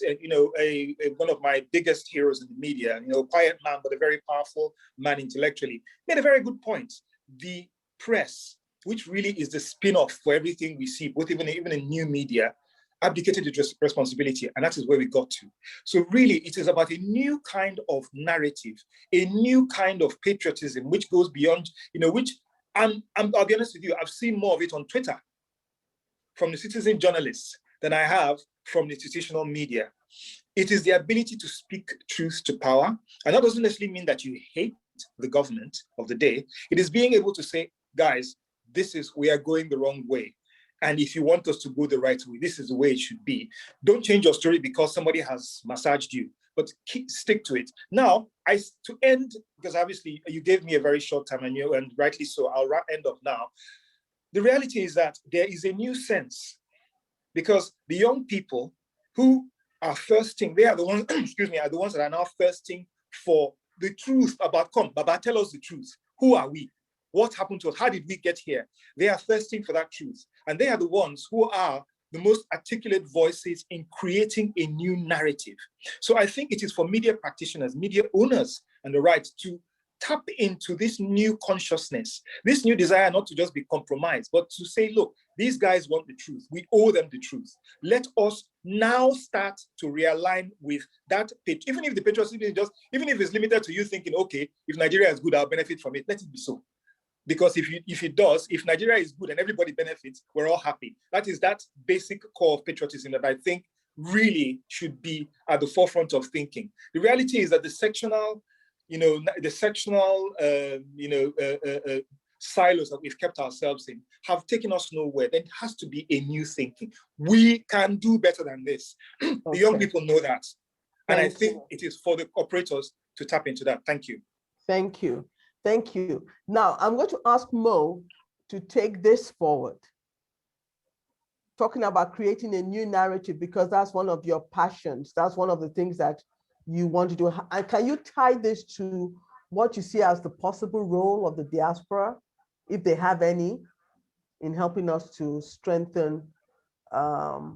one of my biggest heroes in the media, quiet man, but a very powerful man intellectually, made a very good point. The press, which really is the spin-off for everything we see, both even in new media, abdicated its responsibility, and that is where we got to. So really, it is about a new kind of narrative, a new kind of patriotism, which goes beyond, I'll be honest with you, I've seen more of it on Twitter from the citizen journalists than I have from the institutional media. It is the ability to speak truth to power. And that doesn't necessarily mean that you hate the government of the day. It is being able to say, guys, we are going the wrong way. And if you want us to go the right way, this is the way it should be. Don't change your story because somebody has massaged you, but stick to it. Now, to end, because obviously you gave me a very short time and rightly so, I'll end up now. The reality is that there is a new sense, because the young people who are thirsting, they are the ones, are the ones that are now thirsting for the truth about, come, Baba, tell us the truth. Who are we? What happened to us? How did we get here? They are thirsting for that truth. And they are the ones who are the most articulate voices in creating a new narrative. So I think it is for media practitioners, media owners, and the right to tap into this new consciousness, this new desire not to just be compromised, but to say, look, these guys want the truth. We owe them the truth. Let us now start to realign with that pitch. Even if the patriotism is even if it's limited to you thinking, okay, if Nigeria is good, I'll benefit from it. Let it be so. Because if Nigeria is good and everybody benefits, we're all happy. That is that basic core of patriotism that I think really should be at the forefront of thinking. The reality is that the sectional silos that we've kept ourselves in have taken us nowhere. There has to be a new thinking. We can do better than this. Okay. The young people know that. And I think it is for the operators to tap into that. Thank you. Thank you. Thank you. Now, I'm going to ask Mo to take this forward, talking about creating a new narrative, because that's one of your passions. That's one of the things that you want to do. And can you tie this to what you see as the possible role of the diaspora, if they have any, in helping us to strengthen the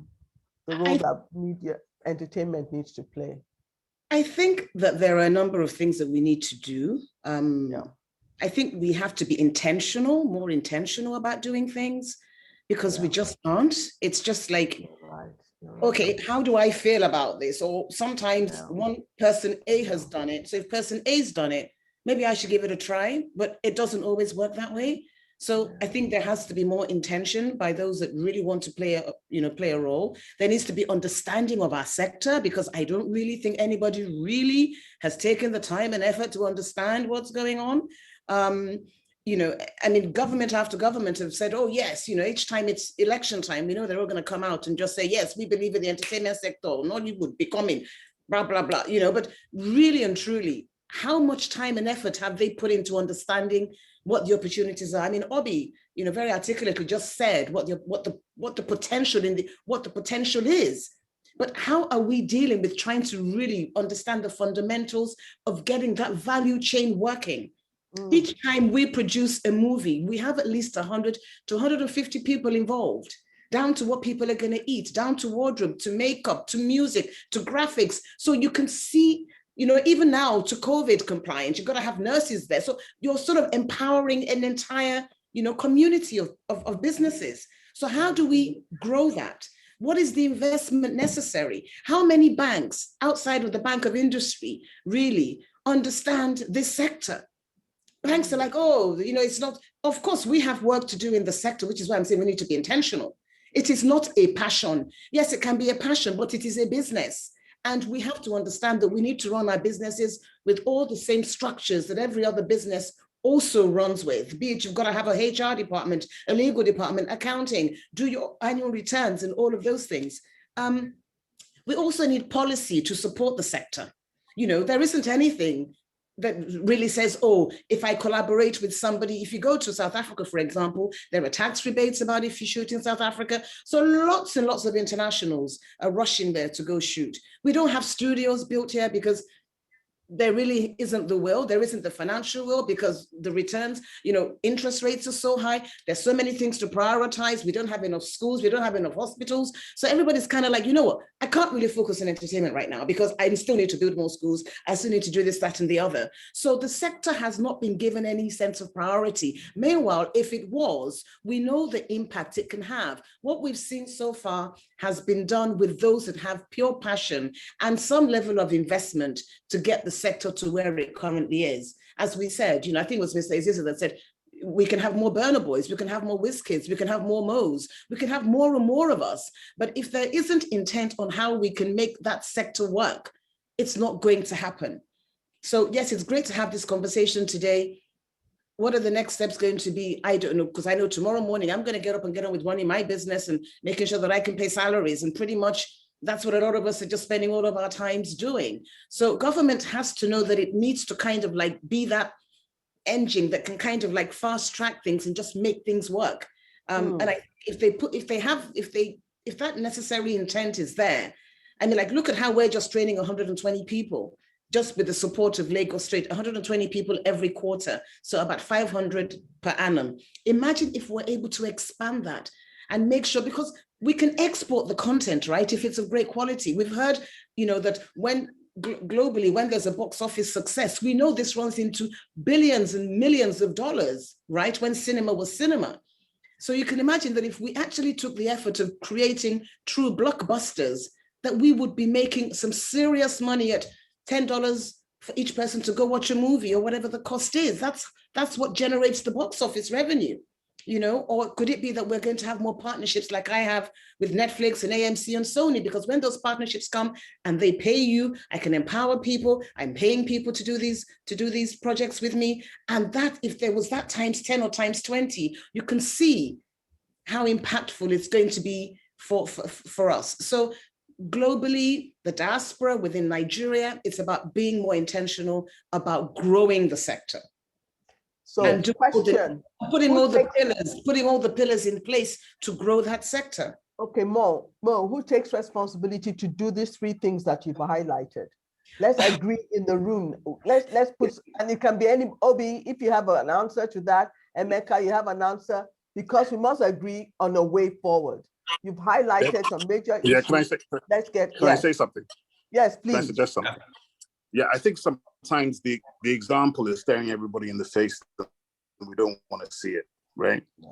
role that media entertainment needs to play? I think that there are a number of things that we need to do. I think we have to be more intentional about doing things, because we just aren't. It's just like, okay, how do I feel about this? Or sometimes one person A has done it. So if person A's done it, maybe I should give it a try, but it doesn't always work that way. So I think there has to be more intention by those that really want to play a role. There needs to be understanding of our sector, because I don't really think anybody really has taken the time and effort to understand what's going on. Government after government have said, oh yes, each time it's election time, they're all going to come out and just say, yes, we believe in the entertainment sector, Nollywood becoming blah, blah, blah, but really and truly, how much time and effort have they put into understanding what the opportunities are? I mean, Obi, very articulately just said what the potential is. But how are we dealing with trying to really understand the fundamentals of getting that value chain working? Each time we produce a movie, we have at least 100 to 150 people involved. down to what people are going to eat, down to wardrobe, to makeup, to music, to graphics. So you can see, you know, even now to COVID compliance, you've got to have nurses there. So you're sort of empowering an entire, you know, community of businesses. So how do we grow that? What is the investment necessary? How many banks outside of the Bank of Industry really understand this sector? Banks are like, oh, you know, it's not, of course, we have work to do in the sector, which is why I'm saying we need to be intentional. It is not a passion. Yes, it can be a passion, but it is a business. And we have to understand that we need to run our businesses with all the same structures that every other business also runs with, be it you've got to have a HR department, a legal department, accounting, do your annual returns and all of those things. We also need policy to support the sector. You know, there isn't anything that really says, oh, if I collaborate with somebody, if you go to South Africa, for example, there are tax rebates about if you shoot in South Africa. So lots and lots of internationals are rushing there to go shoot. We don't have studios built here because there really isn't the will, there isn't the financial will, because the returns, you know, interest rates are so high. There's so many things to prioritize. We don't have enough schools. We don't have enough hospitals. So everybody's kind of like, you know what, I can't really focus on entertainment right now because I still need to build more schools. I still need to do this, that, and the other. So the sector has not been given any sense of priority. Meanwhile, if it was, we know the impact it can have. What we've seen so far has been done with those that have pure passion and some level of investment to get the sector to where it currently is. As we said, you know, I think it was Mr. Aziza that said, we can have more Burner Boys, we can have more WizKids, we can have more Mo's, we can have more and more of us. But if there isn't intent on how we can make that sector work, it's not going to happen. So yes, it's great to have this conversation today. What are the next steps going to be? I don't know, because I know tomorrow morning I'm going to get up and get on with running my business and making sure that I can pay salaries, and pretty much that's what a lot of us are just spending all of our times doing. So government has to know that it needs to kind of like be that engine that can kind of like fast track things and just make things work. And if that necessary intent is there, I mean, like, look at how we're just training 120 people, just with the support of Lagos State, 120 people every quarter. So about 500 per annum. Imagine if we're able to expand that and make sure, because we can export the content, right? If it's of great quality. We've heard, you know, that when globally, when there's a box office success, we know this runs into billions and millions of dollars, right? When cinema was cinema. So you can imagine that if we actually took the effort of creating true blockbusters, that we would be making some serious money at $10 for each person to go watch a movie or whatever the cost is. That's what generates the box office revenue. You know, or could it be that we're going to have more partnerships like I have with Netflix and AMC and Sony? Because when those partnerships come and they pay you, I can empower people. I'm paying people to do these projects with me. And that, if there was that times 10 or times 20, you can see how impactful it's going to be for us. So globally, the diaspora within Nigeria, it's about being more intentional about growing the sector. So, and putting all the pillars in place to grow that sector. Okay, Mo, who takes responsibility to do these three things that you've highlighted? Let's agree in the room. Let's put, and it can be any, Obi, if you have an answer to that, Emeka, you have an answer, because we must agree on a way forward. You've highlighted some major issues. Can I say something? Yes, please. Can I suggest something? Yeah, I think sometimes the example is staring everybody in the face that we don't want to see it, right? Yeah.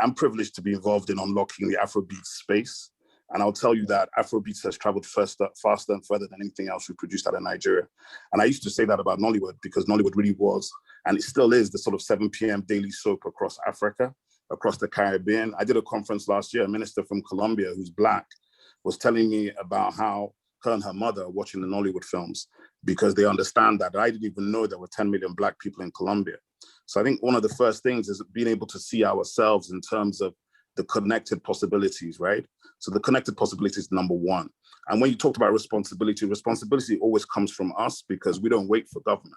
I'm privileged to be involved in unlocking the Afrobeat space. And I'll tell you that Afrobeats has traveled faster and further than anything else we produced out of Nigeria. And I used to say that about Nollywood, because Nollywood really was, and it still is, the sort of 7 p.m. daily soap across Africa, across the Caribbean. I did a conference last year, a minister from Colombia who's Black was telling me about how her and her mother are watching the Nollywood films because they understand that. I didn't even know there were 10 million Black people in Colombia. So I think one of the first things is being able to see ourselves in terms of the connected possibilities, right? So the connected possibilities is number one. And when you talked about responsibility always comes from us because we don't wait for government.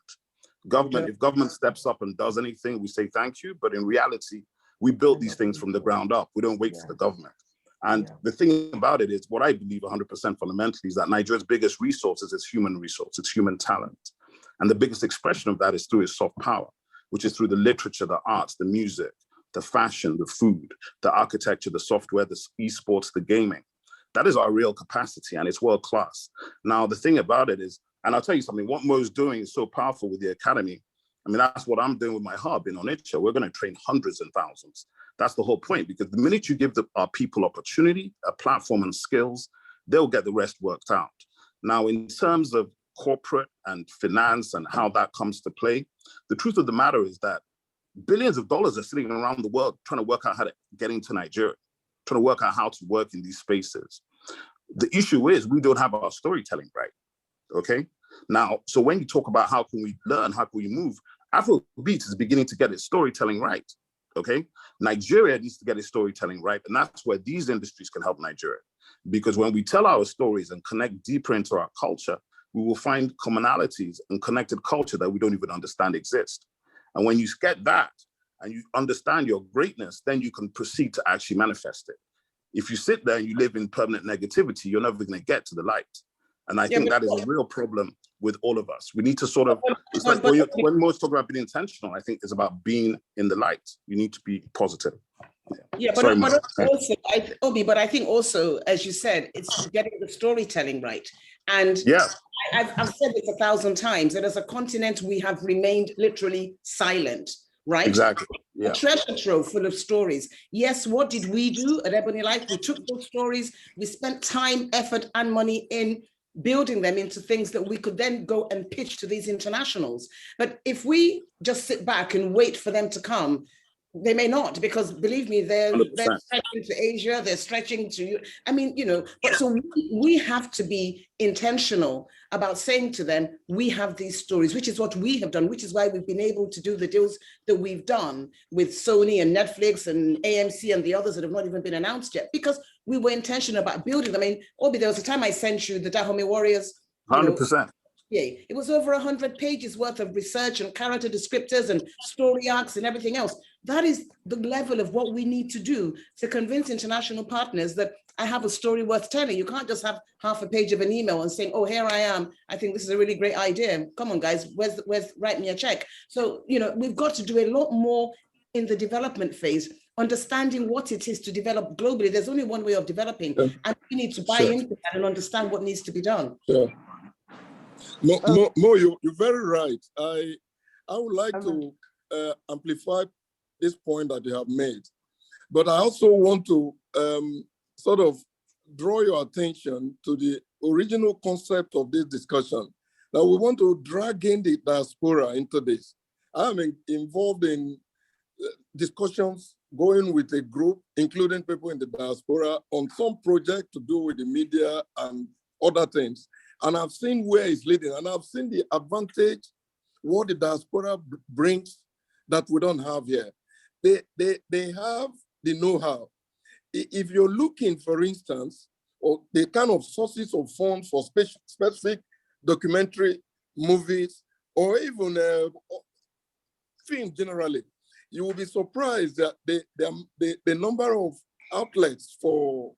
If government steps up and does anything, we say thank you. But in reality, we build these things from the ground up. We don't wait for the government. And the thing about it is, what I believe 100% fundamentally is that Nigeria's biggest resources is human resource, it's human talent. And the biggest expression of that is through its soft power, which is through the literature, the arts, the music, the fashion, the food, the architecture, the software, the esports, the gaming. That is our real capacity, and it's world class. Now, the thing about it is, and I'll tell you something, what Mo's doing is so powerful with the academy. I mean, that's what I'm doing with my hub in Onitsha. We're going to train hundreds and thousands. That's the whole point, because the minute you give our people opportunity, a platform and skills, they'll get the rest worked out. Now, in terms of corporate and finance and how that comes to play, the truth of the matter is that billions of dollars are sitting around the world trying to work out how to get into Nigeria, trying to work out how to work in these spaces. The issue is we don't have our storytelling right, okay? Now, so when you talk about how can we learn, how can we move, Afrobeats is beginning to get its storytelling right, okay? Nigeria needs to get its storytelling right, and that's where these industries can help Nigeria. Because when we tell our stories and connect deeper into our culture, we will find commonalities and connected culture that we don't even understand exist. And when you get that and you understand your greatness, then you can proceed to actually manifest it. If you sit there and you live in permanent negativity, you're never going to get to the light. And I think that is a real problem with all of us. We need to sort of, it's like when most talk about being intentional, I think it's about being in the light. You need to be positive. Yeah, but also, I think also, as you said, it's getting the storytelling right. And yeah, I've said this 1,000 times, that as a continent, we have remained literally silent, right? Exactly. Yeah. A treasure trove full of stories. Yes, what did we do at Ebony Life? We took those stories, we spent time, effort, and money in building them into things that we could then go and pitch to these internationals. But if we just sit back and wait for them to come, they may not, because believe me, they're stretching to Asia, they're stretching to, I mean, you know, but so we have to be intentional about saying to them, we have these stories, which is what we have done, which is why we've been able to do the deals that we've done with Sony and Netflix and AMC and the others that have not even been announced yet, because we were intentional about building them. I mean, Obi, there was a time I sent you the Dahomey Warriors. 100%. Yeah, it was over 100 pages worth of research and character descriptors and story arcs and everything else. That is the level of what we need to do to convince international partners that I have a story worth telling. You can't just have half a page of an email and saying, oh, here I am. I think this is a really great idea. Come on, guys, where's write me a check. So, you know, we've got to do a lot more in the development phase, understanding what it is to develop globally. There's only one way of developing, and we need to buy into that and understand what needs to be done. Yeah. Mo, you're very right. I would like to amplify this point that you have made, but I also want to sort of draw your attention to the original concept of this discussion. Now we want to drag in the diaspora into this. I'm involved in discussions going with a group, including people in the diaspora, on some project to do with the media and other things. And I've seen where it's leading, and I've seen the advantage, what the diaspora brings that we don't have here. They have the know-how. If you're looking, for instance, or the kind of sources of funds for specific documentary movies, or even films generally, you will be surprised that the number of outlets for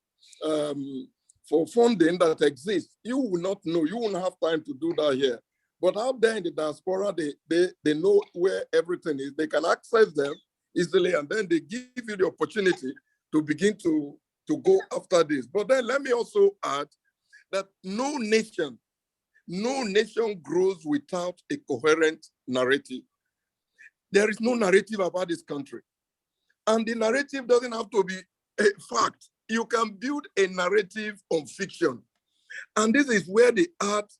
funding that exists, you will not know. You won't have time to do that here. But out there in the diaspora, they know where everything is. They can access them easily, and then they give you the opportunity to begin to go after this. But then let me also add that no nation grows without a coherent narrative. There is no narrative about this country. And the narrative doesn't have to be a fact. You can build a narrative on fiction. And this is where the art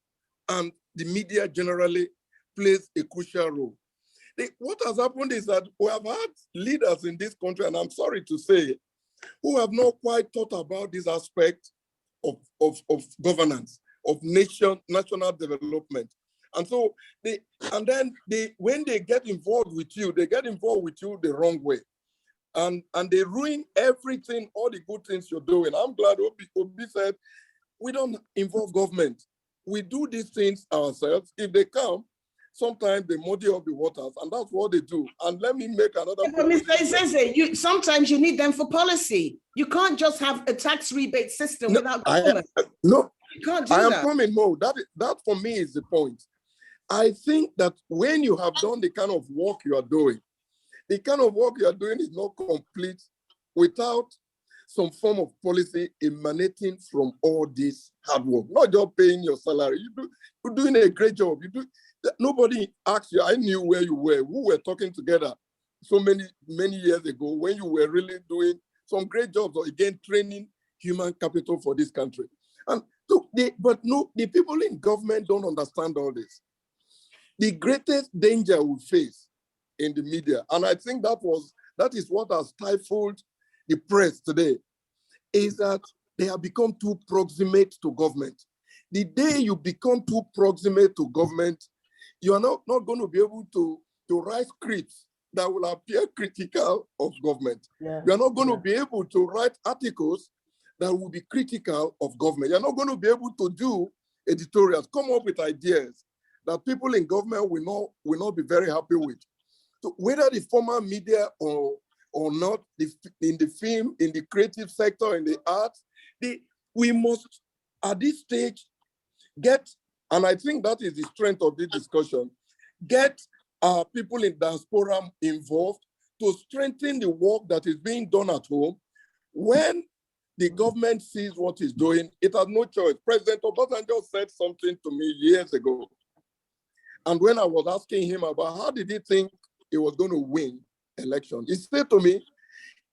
and the media generally plays a crucial role. What has happened is that we have had leaders in this country, and I'm sorry to say, who have not quite thought about this aspect of governance, of national development. And so when they get involved with you, they get involved with you the wrong way. And they ruin everything, all the good things you're doing. I'm glad Obi said, we don't involve government. We do these things ourselves. If they come, sometimes they muddy up the waters, and that's what they do. And let me make another point. But Mr. Isese, sometimes you need them for policy. You can't just have a tax rebate system without government. No, you can't do I am that. coming, Mo. That for me is the point. I think that when you have done the kind of work you are doing, the kind of work you are doing is not complete without some form of policy emanating from all this hard work, not just paying your salary. You're doing a great job. Nobody asked you. I knew where you were. We were talking together so many years ago when you were really doing some great jobs, or again, training human capital for this country. And the people in government don't understand all this. The greatest danger we face in the media, and I think that is what has stifled the press today, is that they have become too proximate to government. The day you become too proximate to government, you are not going to be able to write scripts that will appear critical of government. Yeah. You are not going to be able to write articles that will be critical of government. You're not going to be able to do editorials, come up with ideas that people in government will not be very happy with. So whether the formal media or not, in the film, in the creative sector, in the arts, we must, at this stage, get, and I think that is the strength of this discussion, get people in diaspora involved to strengthen the work that is being done at home. When the government sees what it's doing, it has no choice. President Obasanjo said something to me years ago. And when I was asking him about how did he think he was going to win election, he said to me,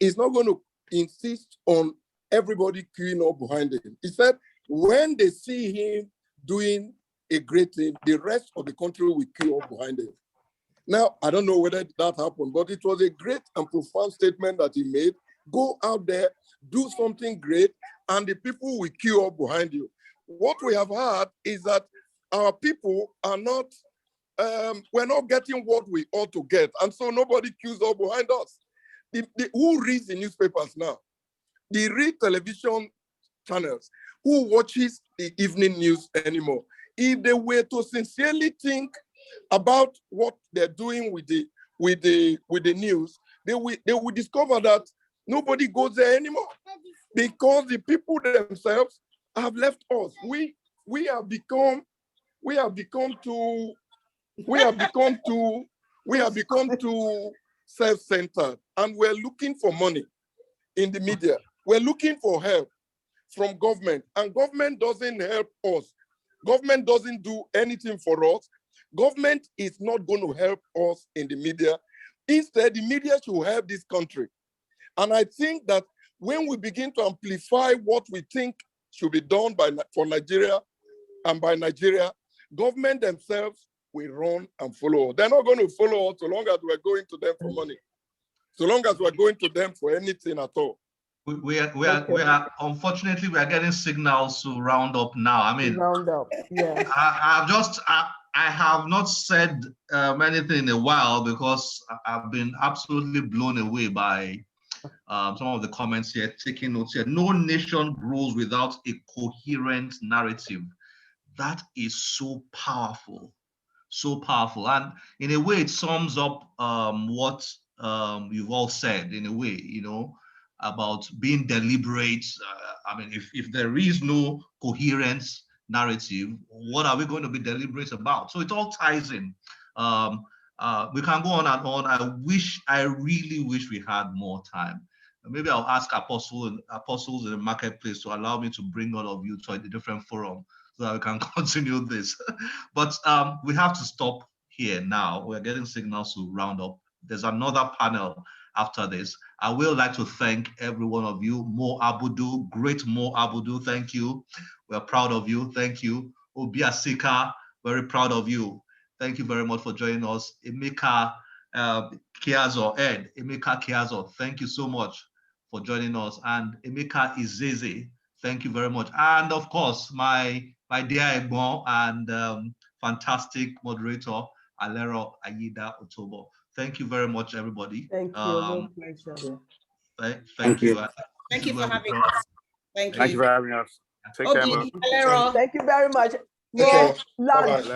he's not going to insist on everybody queuing up behind him. He said, when they see him doing a great thing, the rest of the country will queue up behind him. Now, I don't know whether that happened, but it was a great and profound statement that he made. Go out there, do something great, and the people will queue up behind you. What we have had is that our people are not, we're not getting what we ought to get, and so nobody queues up behind us. Who reads the newspapers now? They read television channels. Who watches the evening news anymore? If they were to sincerely think about what they're doing with the news, they will discover that nobody goes there anymore, because the people themselves have left us. We have become too self-centered, and we're looking for money in the media. We're looking for help from government, and government doesn't help us. Government doesn't do anything for us. Government is not going to help us in the media. Instead, the media should help this country. And I think that when we begin to amplify what we think should be done for Nigeria and by Nigeria, government themselves will run and follow. They're not going to follow us so long as we're going to them for money, so long as we're going to them for anything at all. We are unfortunately, we are getting signals to round up now. I mean, round up, yeah. I have not said anything in a while because I've been absolutely blown away by some of the comments here, taking notes here. No nation grows without a coherent narrative. That is so powerful, so powerful. And in a way, it sums up what you've all said, in a way, you know, about being deliberate. I mean, if there is no coherence narrative, what are we going to be deliberate about? So it all ties in. We can go on and on. I really wish we had more time. Maybe I'll ask apostles in the marketplace to allow me to bring all of you to a different forum so that we can continue this. But we have to stop here now. We're getting signals to round up. There's another panel after this. I will like to thank every one of you. Mo Abudu, great Mo Abudu, thank you. We're proud of you, thank you. Obiasika, very proud of you. Thank you very much for joining us. Emeka Kiazo, Emeka Kiazo, thank you so much for joining us. And Emeka Izeze, thank you very much. And of course, my dear Egbon and fantastic moderator, Alero Ayida Otobo. Thank you very much, everybody. Thank you. Thank you. Thank you for having us. Thank you. Thank you for having us. Take care, man. Thank you very much. Okay. Lunch.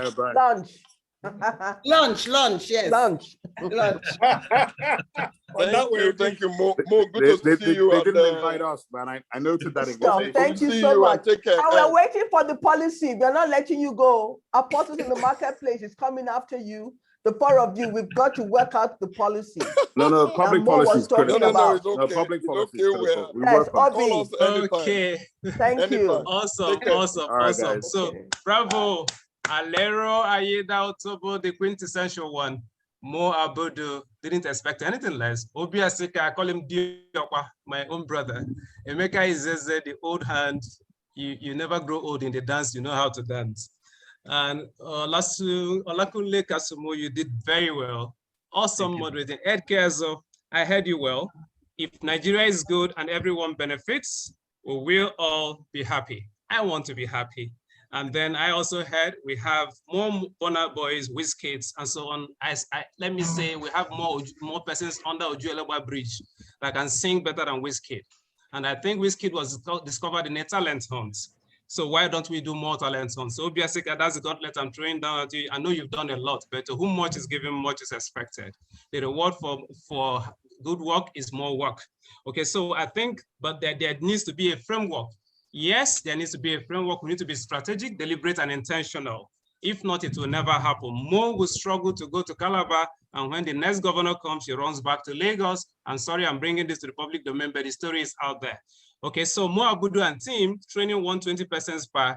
Lunch, yes. Lunch. Thank you, Mo. Good to see you. They didn't invite us, man. I noted that again. Thank you so much. And we're waiting for the policy. We're not letting you go. Apostles in the marketplace is coming after you. The four of you, we've got to work out the policy. No, public policy is critical. No, it's okay. Public it's policy okay. is critical. We Yes, work on it. Call us anytime. Okay. Thank you. Awesome, Take care. awesome, All right, awesome. guys. So Okay. bravo, Alero Ayeda Otobo, the quintessential one. Mo Abudu didn't expect anything less. Obi Asika, I call him Diokwa, my own brother. Emeka Izeze, the old hand. You never grow old in the dance, you know how to dance. And Olakunle Kasumo, you did very well. Awesome moderating. Ed Kezo, I heard you well. If Nigeria is good and everyone benefits, we will all be happy. I want to be happy. And then I also heard we have more Bonner Boys, Wizkids, and so on. Let me say we have more persons under Ojuelegba Bridge that can sing better than Wizkid. And I think Wizkid was discovered in a talent hunt. So why don't we do more talent hunts? So Obiasika, that's the gauntlet I'm throwing down at you. I know you've done a lot, but to whom much is given, much is expected. The reward for good work is more work. Okay, so I think, but there needs to be a framework. Yes, there needs to be a framework. We need to be strategic, deliberate, and intentional. If not, it will never happen. More will struggle to go to Calabar, and when the next governor comes, he runs back to Lagos. And sorry, I'm bringing this to the public domain, but the story is out there. Okay, so Mo Abudu and team training 120 persons per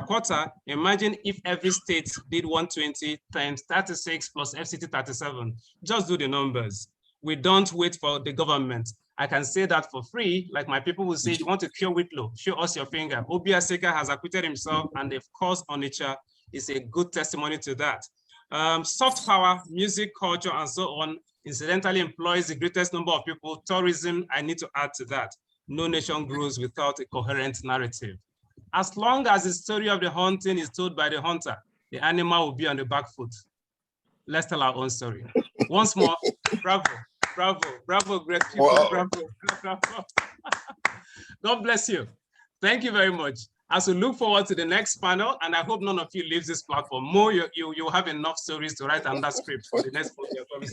quarter. Imagine if every state did 120 times 36 plus FCT 37. Just do the numbers. We don't wait for the government. I can say that for free, like my people will say, if you want to cure Whitlow, show us your finger. Obi Aseka has acquitted himself, and of course, Onitsha is a good testimony to that. Soft power, music, culture, and so on, incidentally employs the greatest number of people. Tourism, I need to add to that. No nation grows without a coherent narrative. As long as the story of the hunting is told by the hunter, the animal will be on the back foot. Let's tell our own story. Once more, bravo, bravo, bravo, great people, wow. Bravo, bravo. God bless you. Thank you very much. As we look forward to the next panel, and I hope none of you leave this platform, more you'll have enough stories to write on that script for the next program.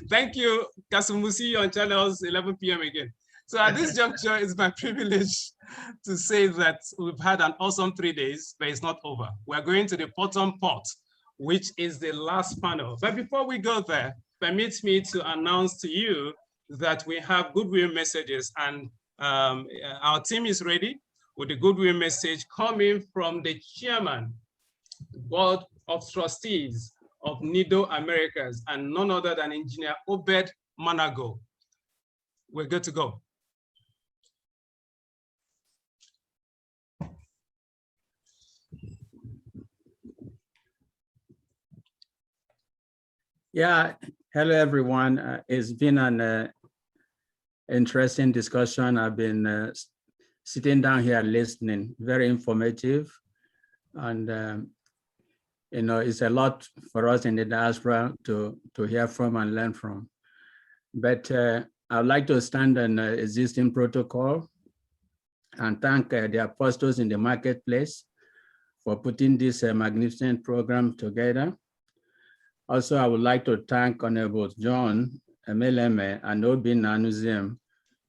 Thank you, Kasumu. See you on channels 11 p.m. again. So at this juncture, it's my privilege to say that we've had an awesome 3 days, but it's not over. We're going to the bottom part, which is the last panel. But before we go there, permit me to announce to you that we have goodwill messages, and our team is ready with the goodwill message coming from the chairman, board of trustees of NIDO Americas, and none other than Engineer Obed Manago. We're good to go. Yeah, hello everyone. It's been an interesting discussion. I've been sitting down here listening, very informative. And you know, it's a lot for us in the diaspora to hear from and learn from. But I'd like to stand on existing protocol and thank the apostles in the marketplace for putting this magnificent program together. Also, I would like to thank Honorable John Emeleme and Obi Nanuziem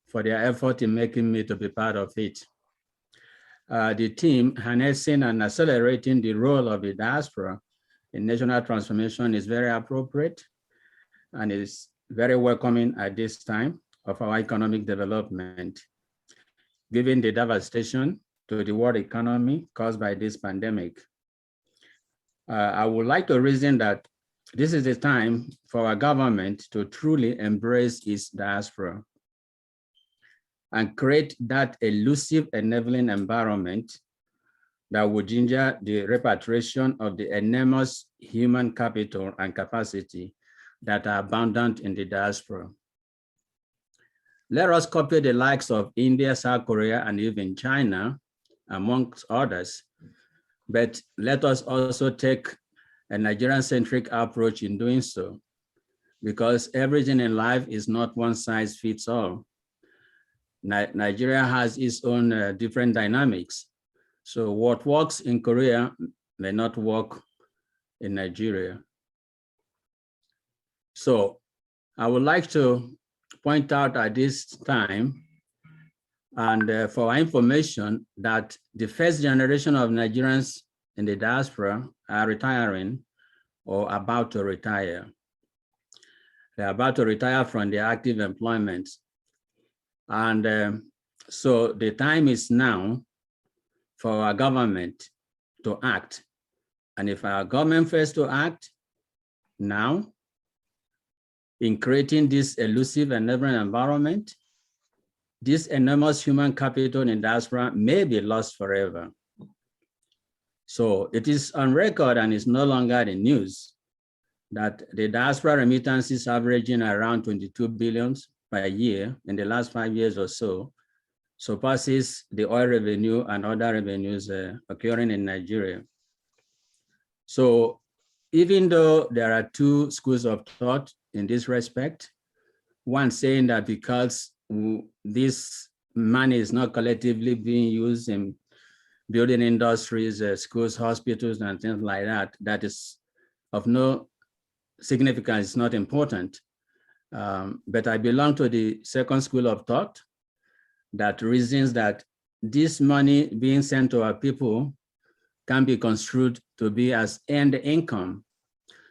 for their effort in making me to be part of it. The team harnessing and accelerating the role of the diaspora in national transformation is very appropriate and is very welcoming at this time of our economic development, given the devastation to the world economy caused by this pandemic. I would like to reason that this is the time for our government to truly embrace its diaspora and create that elusive enabling environment that would ginger the repatriation of the enormous human capital and capacity that are abundant in the diaspora. Let us copy the likes of India, South Korea, and even China, amongst others, but let us also take a Nigerian-centric approach in doing so, because everything in life is not one size fits all. Nigeria has its own different dynamics. So what works in Korea may not work in Nigeria. So I would like to point out at this time, and for our information, that the first generation of Nigerians in the diaspora are retiring or about to retire. They're about to retire from their active employment. And so the time is now for our government to act. And if our government fails to act now in creating this elusive and never environment, this enormous human capital in diaspora may be lost forever. So it is on record and it's no longer the news that the diaspora remittances averaging around 22 billion per year in the last 5 years or so surpasses the oil revenue and other revenues occurring in Nigeria. So even though there are two schools of thought in this respect, one saying that because this money is not collectively being used in building industries, schools, hospitals, and things like that, that is of no significance, it's not important. But I belong to the second school of thought that reasons that this money being sent to our people can be construed to be as earned income.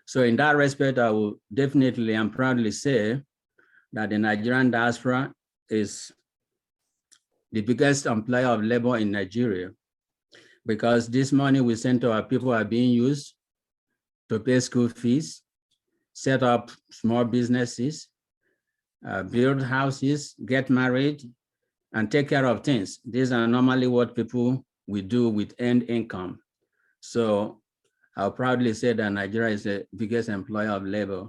So in that respect, I will definitely and proudly say that the Nigerian diaspora is the biggest employer of labor in Nigeria, because this money we send to our people are being used to pay school fees, set up small businesses, build houses, get married, and take care of things. These are normally what people will do with earned income. So I'll proudly say that Nigeria is the biggest employer of labor,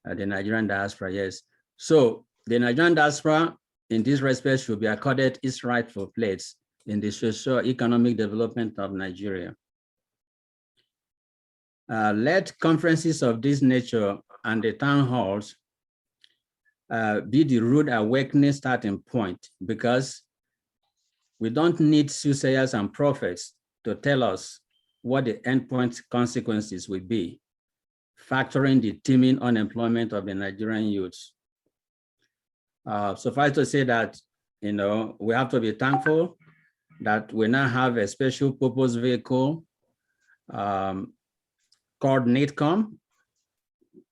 the Nigerian diaspora, yes. So the Nigerian diaspora in this respect should be accorded its rightful place in the socio-economic development of Nigeria. Let conferences of this nature and the town halls be the rude awakening starting point, because we don't need soothsayers and prophets to tell us what the endpoint consequences will be, factoring the teeming unemployment of the Nigerian youths. Suffice to say that, we have to be thankful that we now have a special purpose vehicle called NITCOM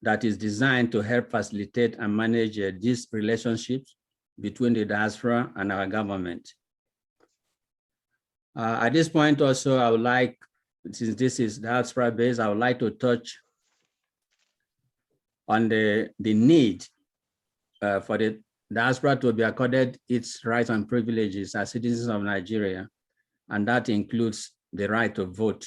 that is designed to help facilitate and manage these relationships between the diaspora and our government. At this point also, I would like, since this is diaspora based, I would like to touch on the need for the diaspora to be accorded its rights and privileges as citizens of Nigeria, and that includes the right to vote.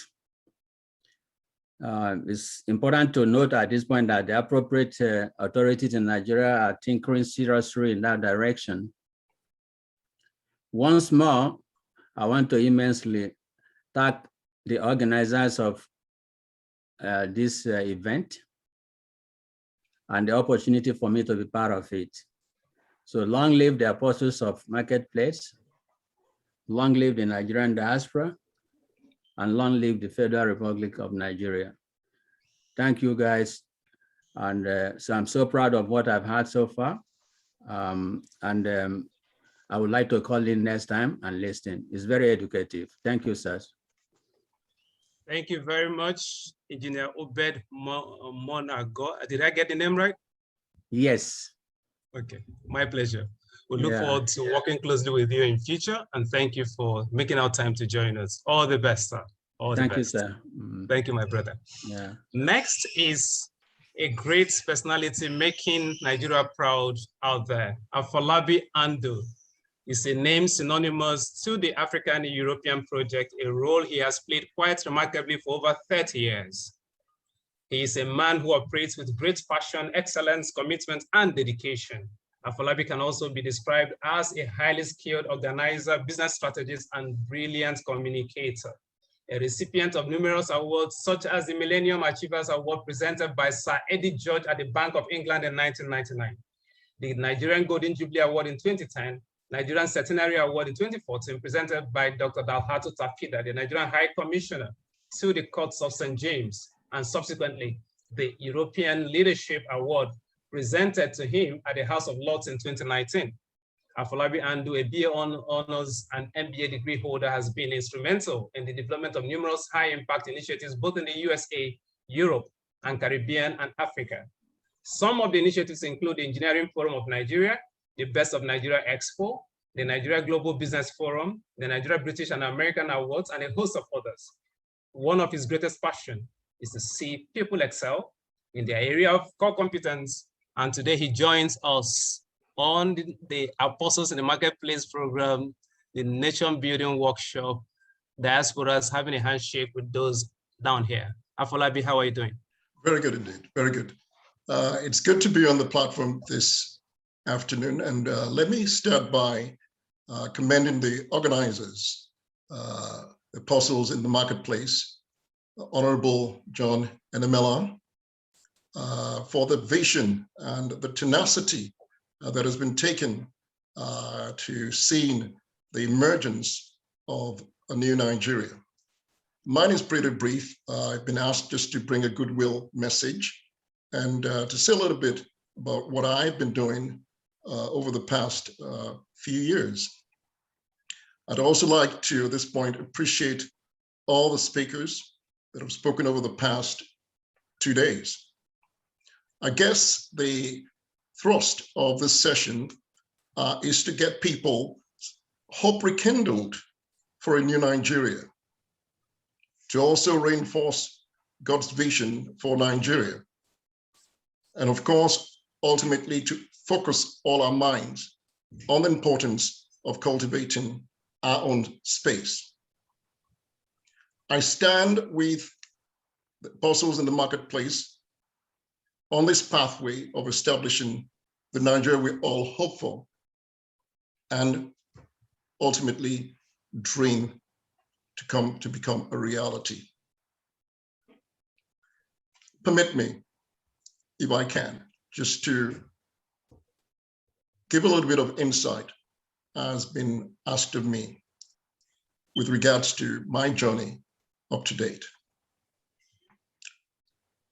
It's important to note at this point that the appropriate authorities in Nigeria are tinkering seriously in that direction. Once more, I want to immensely thank the organizers of this event and the opportunity for me to be part of it. So long live the apostles of Marketplace, long live the Nigerian diaspora, and long live the Federal Republic of Nigeria. Thank you guys. And so I'm so proud of what I've had so far. I would like to call in next time and listen. It's very educative. Thank you, sirs. Thank you very much, Engineer Obed Monago. Did I get the name right? Yes. Okay, my pleasure. We look forward to working closely with you in future, and thank you for making our time to join us. All the best, sir. All the best. Thank you, sir. Thank you, my brother. Yeah. Next is a great personality making Nigeria proud out there. Afolabi Ando is a name synonymous to the African European project, a role he has played quite remarkably for over 30 years. He is a man who operates with great passion, excellence, commitment, and dedication. Afolabi can also be described as a highly skilled organizer, business strategist, and brilliant communicator. A recipient of numerous awards, such as the Millennium Achievers Award presented by Sir Eddie George at the Bank of England in 1999, the Nigerian Golden Jubilee Award in 2010, Nigerian Centenary Award in 2014, presented by Dr. Dalhatu Tafida, the Nigerian High Commissioner to the Courts of St. James, and subsequently the European Leadership Award presented to him at the House of Lords in 2019. Afolabi Andu, a BA honors and MBA degree holder, has been instrumental in the development of numerous high-impact initiatives both in the USA, Europe, and Caribbean and Africa. Some of the initiatives include the Engineering Forum of Nigeria, the Best of Nigeria Expo, the Nigeria Global Business Forum, the Nigeria British and American Awards, and a host of others. One of his greatest passions is to see people excel in their area of core competence. And today he joins us on the Apostles in the Marketplace program, the nation building workshop, Diaspora is having a handshake with those down here. Afolabi, how are you doing? Very good indeed, very good. It's good to be on the platform this afternoon. And let me start by commending the organizers, Apostles in the Marketplace, Honorable John Enemela, for the vision and the tenacity that has been taken to seeing the emergence of a new Nigeria. Mine is pretty brief. I've been asked just to bring a goodwill message and to say a little bit about what I've been doing over the past few years. I'd also like to, at this point, appreciate all the speakers that have spoken over the past 2 days. I guess the thrust of this session is to get people hope rekindled for a new Nigeria, to also reinforce God's vision for Nigeria, and of course, ultimately to focus all our minds on the importance of cultivating our own space. I stand with the Apostles in the Marketplace on this pathway of establishing the Nigeria we all hope for and ultimately dream to become a reality. Permit me, if I can, just to give a little bit of insight as been asked of me with regards to my journey up to date.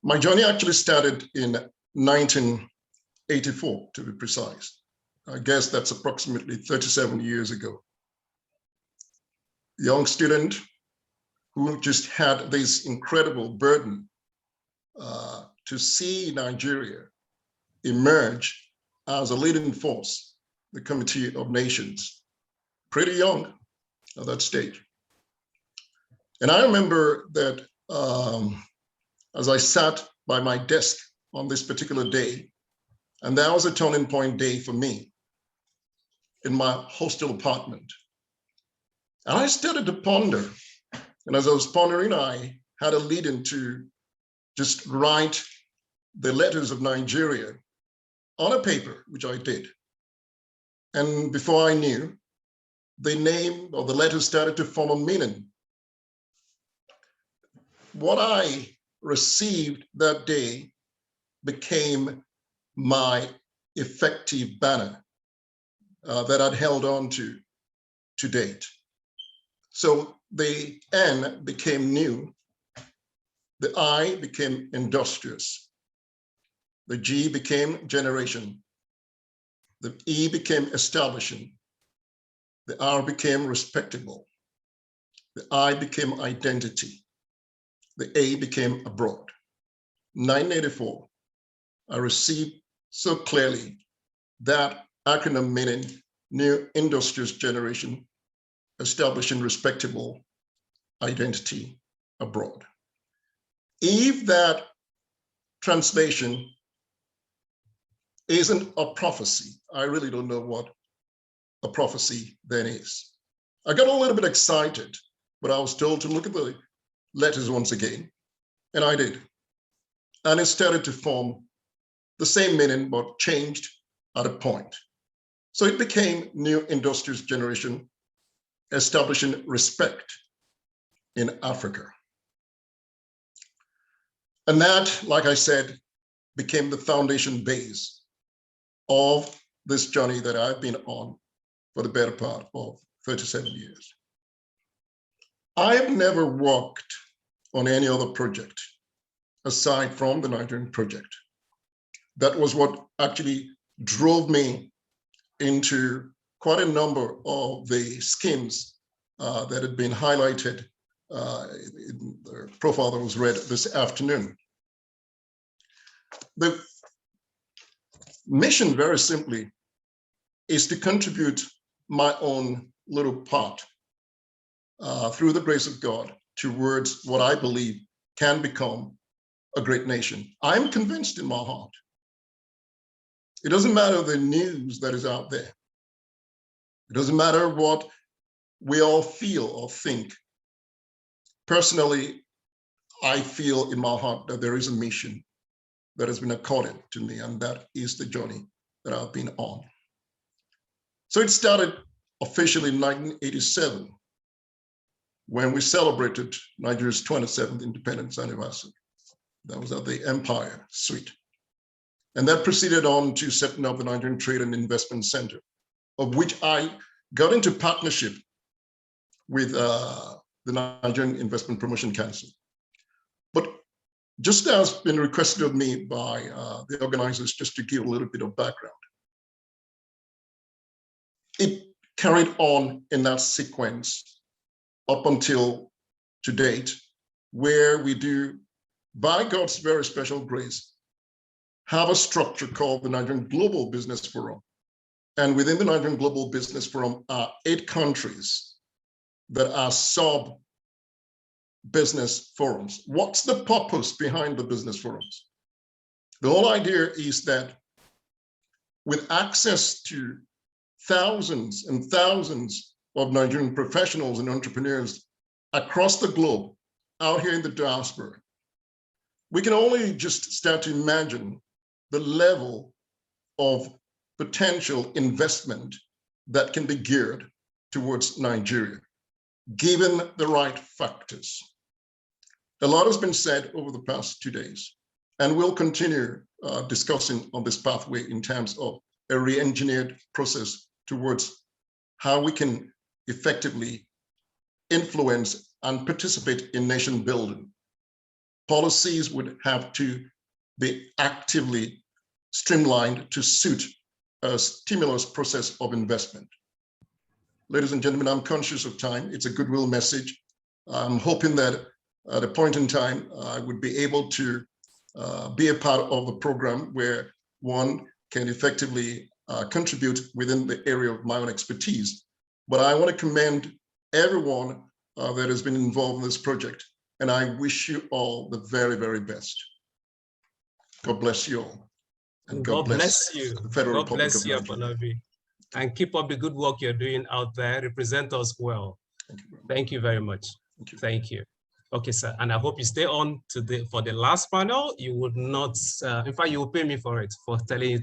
My journey actually started in 1984, to be precise. I guess that's approximately 37 years ago. Young student who just had this incredible burden to see Nigeria emerge as a leading force, the Committee of Nations. Pretty young at that stage. And I remember that as I sat by my desk on this particular day, and that was a turning point day for me in my hostel apartment. And I started to ponder. And as I was pondering, I had a lead-in to just write the letters of Nigeria on a paper, which I did. And before I knew, the name or the letters started to form a meaning. What I received that day became my effective banner that I'd held on to date. So the N became new, the I became industrious, the G became generation, the E became establishing, the R became respectable, the I became identity, the A became abroad. 1984, I received so clearly that acronym meaning new industrious generation, establishing respectable identity abroad. If that translation isn't a prophecy, I really don't know what a prophecy then is. I got a little bit excited, but I was told to look at the letters once again, and I did. And it started to form the same meaning, but changed at a point. So it became new industrious generation, establishing respect in Africa. And that, like I said, became the foundation base of this journey that I've been on for the better part of 37 years. I've never worked on any other project aside from the Nigerian project. That was what actually drove me into quite a number of the schemes that had been highlighted in the profile that was read this afternoon. The mission, very simply, is to contribute my own little part through the grace of God towards what I believe can become a great nation. I'm convinced in my heart. It doesn't matter the news that is out there. It doesn't matter what we all feel or think. Personally, I feel in my heart that there is a mission that has been accorded to me, and that is the journey that I've been on. So it started officially in 1987, when we celebrated Nigeria's 27th independence anniversary. That was at the Empire Suite. And that proceeded on to setting up the Nigerian Trade and Investment Center, of which I got into partnership with the Nigerian Investment Promotion Council. But just as been requested of me by the organizers, just to give a little bit of background, it carried on in that sequence up until to date, where we do, by God's very special grace, have a structure called the Nigerian Global Business Forum. And within the Nigerian Global Business Forum are 8 countries that are sub-business forums. What's the purpose behind the business forums? The whole idea is that with access to thousands and thousands of Nigerian professionals and entrepreneurs across the globe, out here in the diaspora, we can only just start to imagine the level of potential investment that can be geared towards Nigeria, given the right factors. A lot has been said over the past 2 days, and we'll continue discussing on this pathway in terms of a re-engineered process towards how we can effectively influence and participate in nation building. Policies would have to be actively streamlined to suit a stimulus process of investment. Ladies and gentlemen, I'm conscious of time. It's a goodwill message. I'm hoping that at a point in time, I would be able to be a part of the program where one can effectively contribute within the area of my own expertise. But I want to commend everyone that has been involved in this project, and I wish you all the very, very best. God bless you all. And God bless you. The Federal God Republic bless of you, Nigeria. Apolabi. And keep up the good work you're doing out there. Represent us well. Thank you very much. Thank you. Okay, sir. And I hope you stay on for the last panel. You would not, in fact, you will pay me for it, for telling it.